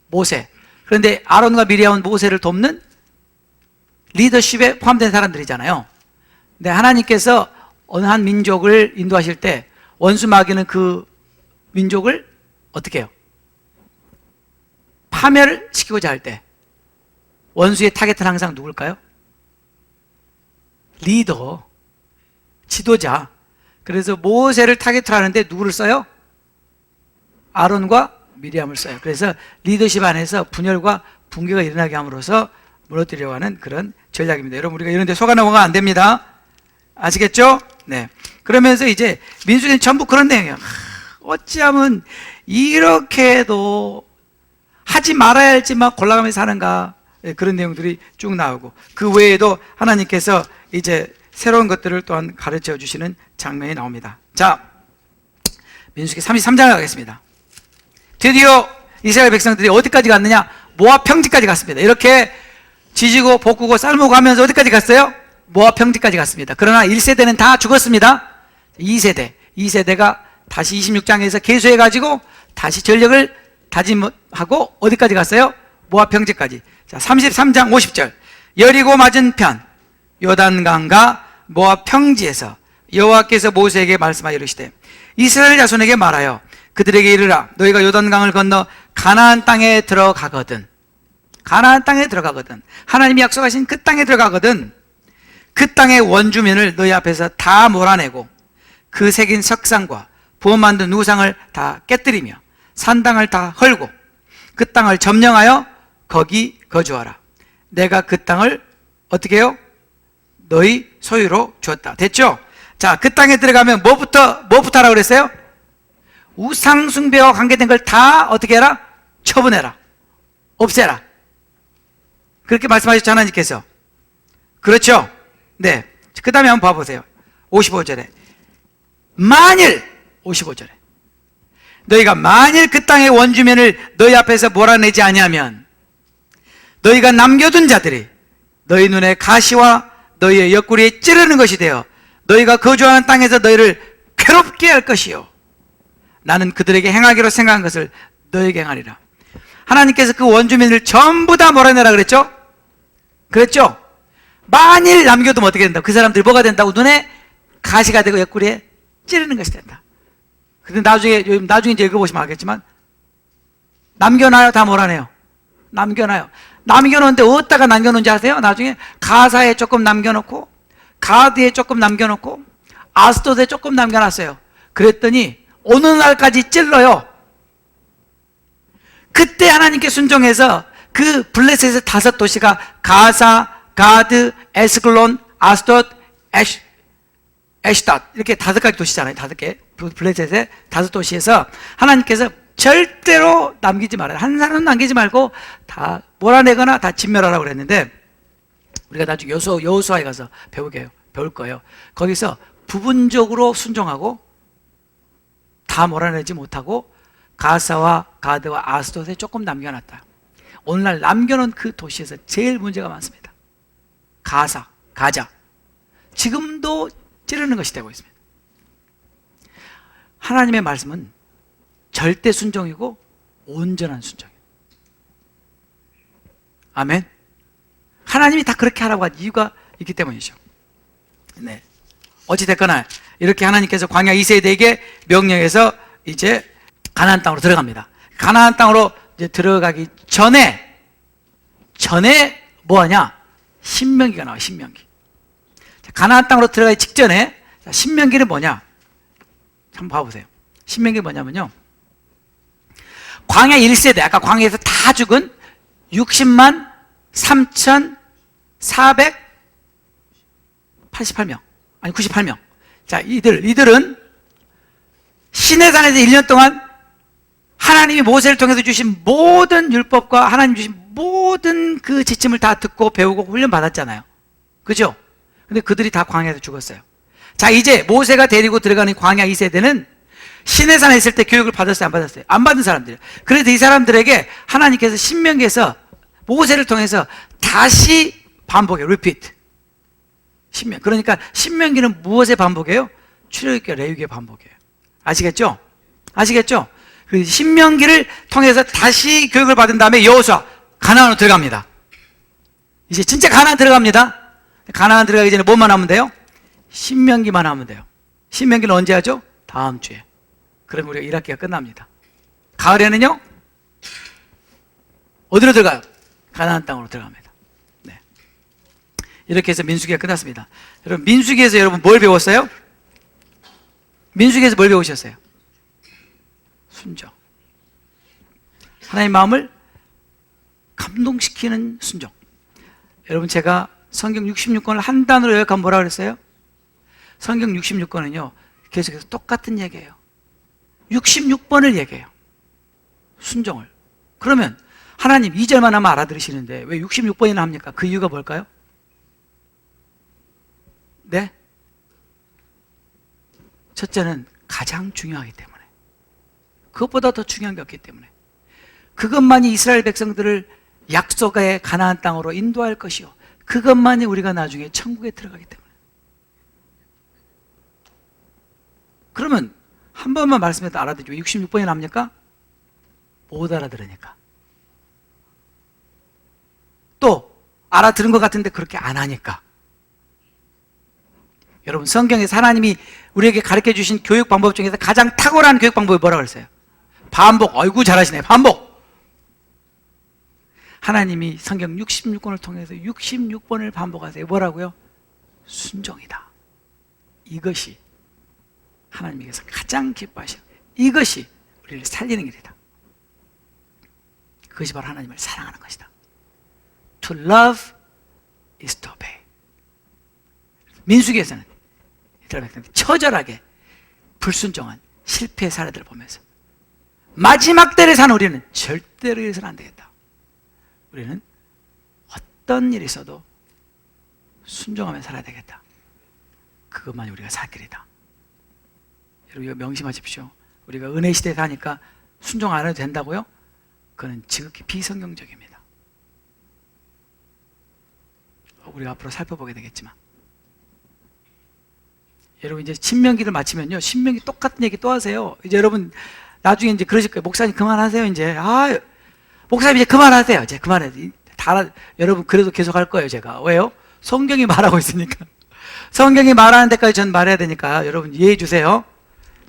모세. 그런데 아론과 미리암은 모세를 돕는 리더십에 포함된 사람들이잖아요. 근데 하나님께서 어느 한 민족을 인도하실 때 원수 마귀는 그 민족을 어떻게 해요? 파멸을 시키고자 할 때 원수의 타겟은 항상 누굴까요? 리더, 지도자. 그래서 모세를 타겟으로 하는데 누구를 써요? 아론과 미리암을 써요. 그래서 리더십 안에서 분열과 붕괴가 일어나게 함으로써 무너뜨리려고 하는 그런 전략입니다. 여러분, 우리가 이런 데 속아 넘어가면 안 됩니다. 아시겠죠? 네. 그러면서 이제 민수기는 전부 그런 내용이에요. 어찌하면 이렇게도 하지 말아야 할지만 골라가면서 사는가. 네, 그런 내용들이 쭉 나오고, 그 외에도 하나님께서 이제 새로운 것들을 또한 가르쳐 주시는 장면이 나옵니다. 자, 민수기 33장 가겠습니다. 드디어 이스라엘 백성들이 어디까지 갔느냐? 모압 평지까지 갔습니다. 이렇게 지지고 볶고 삶고 가면서 어디까지 갔어요? 모압 평지까지 갔습니다. 그러나 1세대는 다 죽었습니다. 2세대가 다시 26장에서 계수해가지고 다시 전력을 다짐하고 어디까지 갔어요? 모압 평지까지. 자, 33장 50절. 여리고 맞은편 요단강과 모압 평지에서 여호와께서 모세에게 말씀하여 이르시되 이스라엘 자손에게 말하여 그들에게 이르라. 너희가 요단강을 건너 가나안 땅에 들어가거든. 가나안 땅에 들어가거든. 하나님이 약속하신 그 땅에 들어가거든. 그 땅의 원주민을 너희 앞에서 다 몰아내고 그 새긴 석상과 부어 만든 우상을 다 깨뜨리며 산당을 다 헐고 그 땅을 점령하여 거기 거주하라. 내가 그 땅을 어떻게 해요? 너희 소유로 주었다. 됐죠? 자, 그 땅에 들어가면 뭐부터 하라고 그랬어요? 우상 숭배와 관계된 걸 다 어떻게 해라? 처분해라. 없애라. 그렇게 말씀하셨죠, 하나님께서. 그렇죠? 네. 그 다음에 한번 봐보세요. 55절에. 만일, 55절에. 너희가 만일 그 땅의 원주민을 너희 앞에서 몰아내지 아니하면 너희가 남겨둔 자들이 너희 눈에 가시와 너희의 옆구리에 찌르는 것이 되어 너희가 거주하는 땅에서 너희를 괴롭게 할 것이요. 나는 그들에게 행하기로 생각한 것을 너희에게 행하리라. 하나님께서 그 원주민을 전부 다 몰아내라 그랬죠? 그랬죠? 만일 남겨두면 어떻게 된다? 그 사람들이 뭐가 된다고? 눈에 가시가 되고 옆구리에 찌르는 것이 된다. 근데 나중에 이제 읽어보시면 알겠지만 남겨놔요? 다 몰아내요? 남겨놔요. 남겨놓는데 어디다가 남겨놓은지 아세요? 나중에 가사에 조금 남겨놓고 가드에 조금 남겨놓고 아스돗에 조금 남겨놨어요. 그랬더니 어느 날까지 찔러요. 그때 하나님께 순종해서 그 블레셋의 5도시가 가사, 가드, 에스글론, 아스돗, 에시닷 이렇게 5가지 도시잖아요. 5개 블레셋의 5도시에서 하나님께서 절대로 남기지 말아요. 한 사람은 남기지 말고 다 몰아내거나 다 진멸하라고 그랬는데 우리가 나중에 여호수아에 가서 배울 거예요. 거기서 부분적으로 순종하고 다 몰아내지 못하고 가사와 가드와 아스돗에 조금 남겨놨다. 오늘날 남겨놓은 그 도시에서 제일 문제가 많습니다. 가자. 지금도 찌르는 것이 되고 있습니다. 하나님의 말씀은 절대 순종이고 온전한 순종이에요. 아멘. 하나님이 다 그렇게 하라고 한 이유가 있기 때문이죠. 네. 어찌됐거나 이렇게 하나님께서 광야 2세대에게 명령해서 이제 가나안 땅으로 들어갑니다. 가나안 땅으로 이제 들어가기 전에 뭐하냐? 신명기가 나와요. 신명기. 가나안 땅으로 들어가기 직전에 신명기는 뭐냐? 한번 봐보세요. 신명기는 뭐냐면요, 광야 1세대, 아까 광야에서 다 죽은 60만 3,488명, 아니 98명. 자, 이들은 시내산에서 1년 동안 하나님이 모세를 통해서 주신 모든 율법과 하나님 주신 모든 그 지침을 다 듣고 배우고 훈련 받았잖아요. 그죠? 근데 그들이 다 광야에서 죽었어요. 자, 이제 모세가 데리고 들어가는 광야 2세대는 시내산에 있을 때 교육을 받았어요? 안 받았어요? 안 받은 사람들이에요. 그래서 이 사람들에게 하나님께서 신명기에서 모세를 통해서 다시 반복이에요. repeat. 그러니까 신명기는 무엇의 반복이에요? 출애굽기와 레위기의 반복이에요. 아시겠죠? 아시겠죠? 그 신명기를 통해서 다시 교육을 받은 다음에 여호수아 가나안으로 들어갑니다. 이제 진짜 가나안 들어갑니다. 가나안 들어가기 전에 뭐만 하면 돼요? 신명기만 하면 돼요. 신명기는 언제 하죠? 다음 주에. 그럼 우리가 1학기가 끝납니다. 가을에는요? 어디로 들어가요? 가나안 땅으로 들어갑니다. 네. 이렇게 해서 민수기가 끝났습니다. 여러분, 민수기에서 여러분 뭘 배웠어요? 민수기에서 뭘 배우셨어요? 순종. 하나님의 마음을 감동시키는 순종. 여러분, 제가 성경 66권을 한 단어로 요약하면 뭐라 그랬어요? 성경 66권은요, 계속해서 똑같은 얘기예요. 66번을 얘기해요. 순종을. 그러면 하나님 2절만 하면 알아들으시는데 왜 66번이나 합니까? 그 이유가 뭘까요? 네? 첫째는 가장 중요하기 때문에. 그것보다 더 중요한 게 없기 때문에. 그것만이 이스라엘 백성들을 약속의 가나안 땅으로 인도할 것이요, 그것만이 우리가 나중에 천국에 들어가기 때문에. 그러면 한 번만 말씀해도 알아듣죠. 66번이 납니까? 못 알아들으니까. 또 알아들은 것 같은데 그렇게 안 하니까. 여러분, 성경에서 하나님이 우리에게 가르쳐 주신 교육 방법 중에서 가장 탁월한 교육 방법이 뭐라고 그랬어요? 반복. 어이구 잘하시네. 반복. 하나님이 성경 66권을 통해서 66번을 반복하세요. 뭐라고요? 순종이다. 이것이 하나님께서 가장 기뻐하시는, 이것이 우리를 살리는 길이다. 그것이 바로 하나님을 사랑하는 것이다. To love is to obey. 민수기에서는 처절하게 불순종한 실패의 사례들을 보면서 마지막 때를 사는 우리는 절대로 이래서는 안 되겠다. 우리는 어떤 일이 있어도 순종하며 살아야 되겠다. 그것만이 우리가 살 길이다. 여러분, 이거 명심하십시오. 우리가 은혜 시대에 사니까 순종 안 해도 된다고요? 그건 지극히 비성경적입니다. 우리가 앞으로 살펴보게 되겠지만, 여러분, 이제 신명기를 마치면요, 신명기 똑같은 얘기 또 하세요. 이제 여러분 나중에 이제 그러실 거예요. 목사님 그만하세요. 이제 목사님 이제 그만하세요. 이제 그만해. 여러분 그래도 계속 할 거예요. 제가. 왜요? 성경이 말하고 있으니까. 성경이 말하는 데까지 전 말해야 되니까 여러분 이해해 주세요.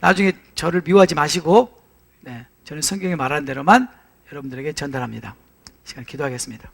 나중에 저를 미워하지 마시고, 네, 저는 성경이 말하는 대로만 여러분들에게 전달합니다. 시간 기도하겠습니다.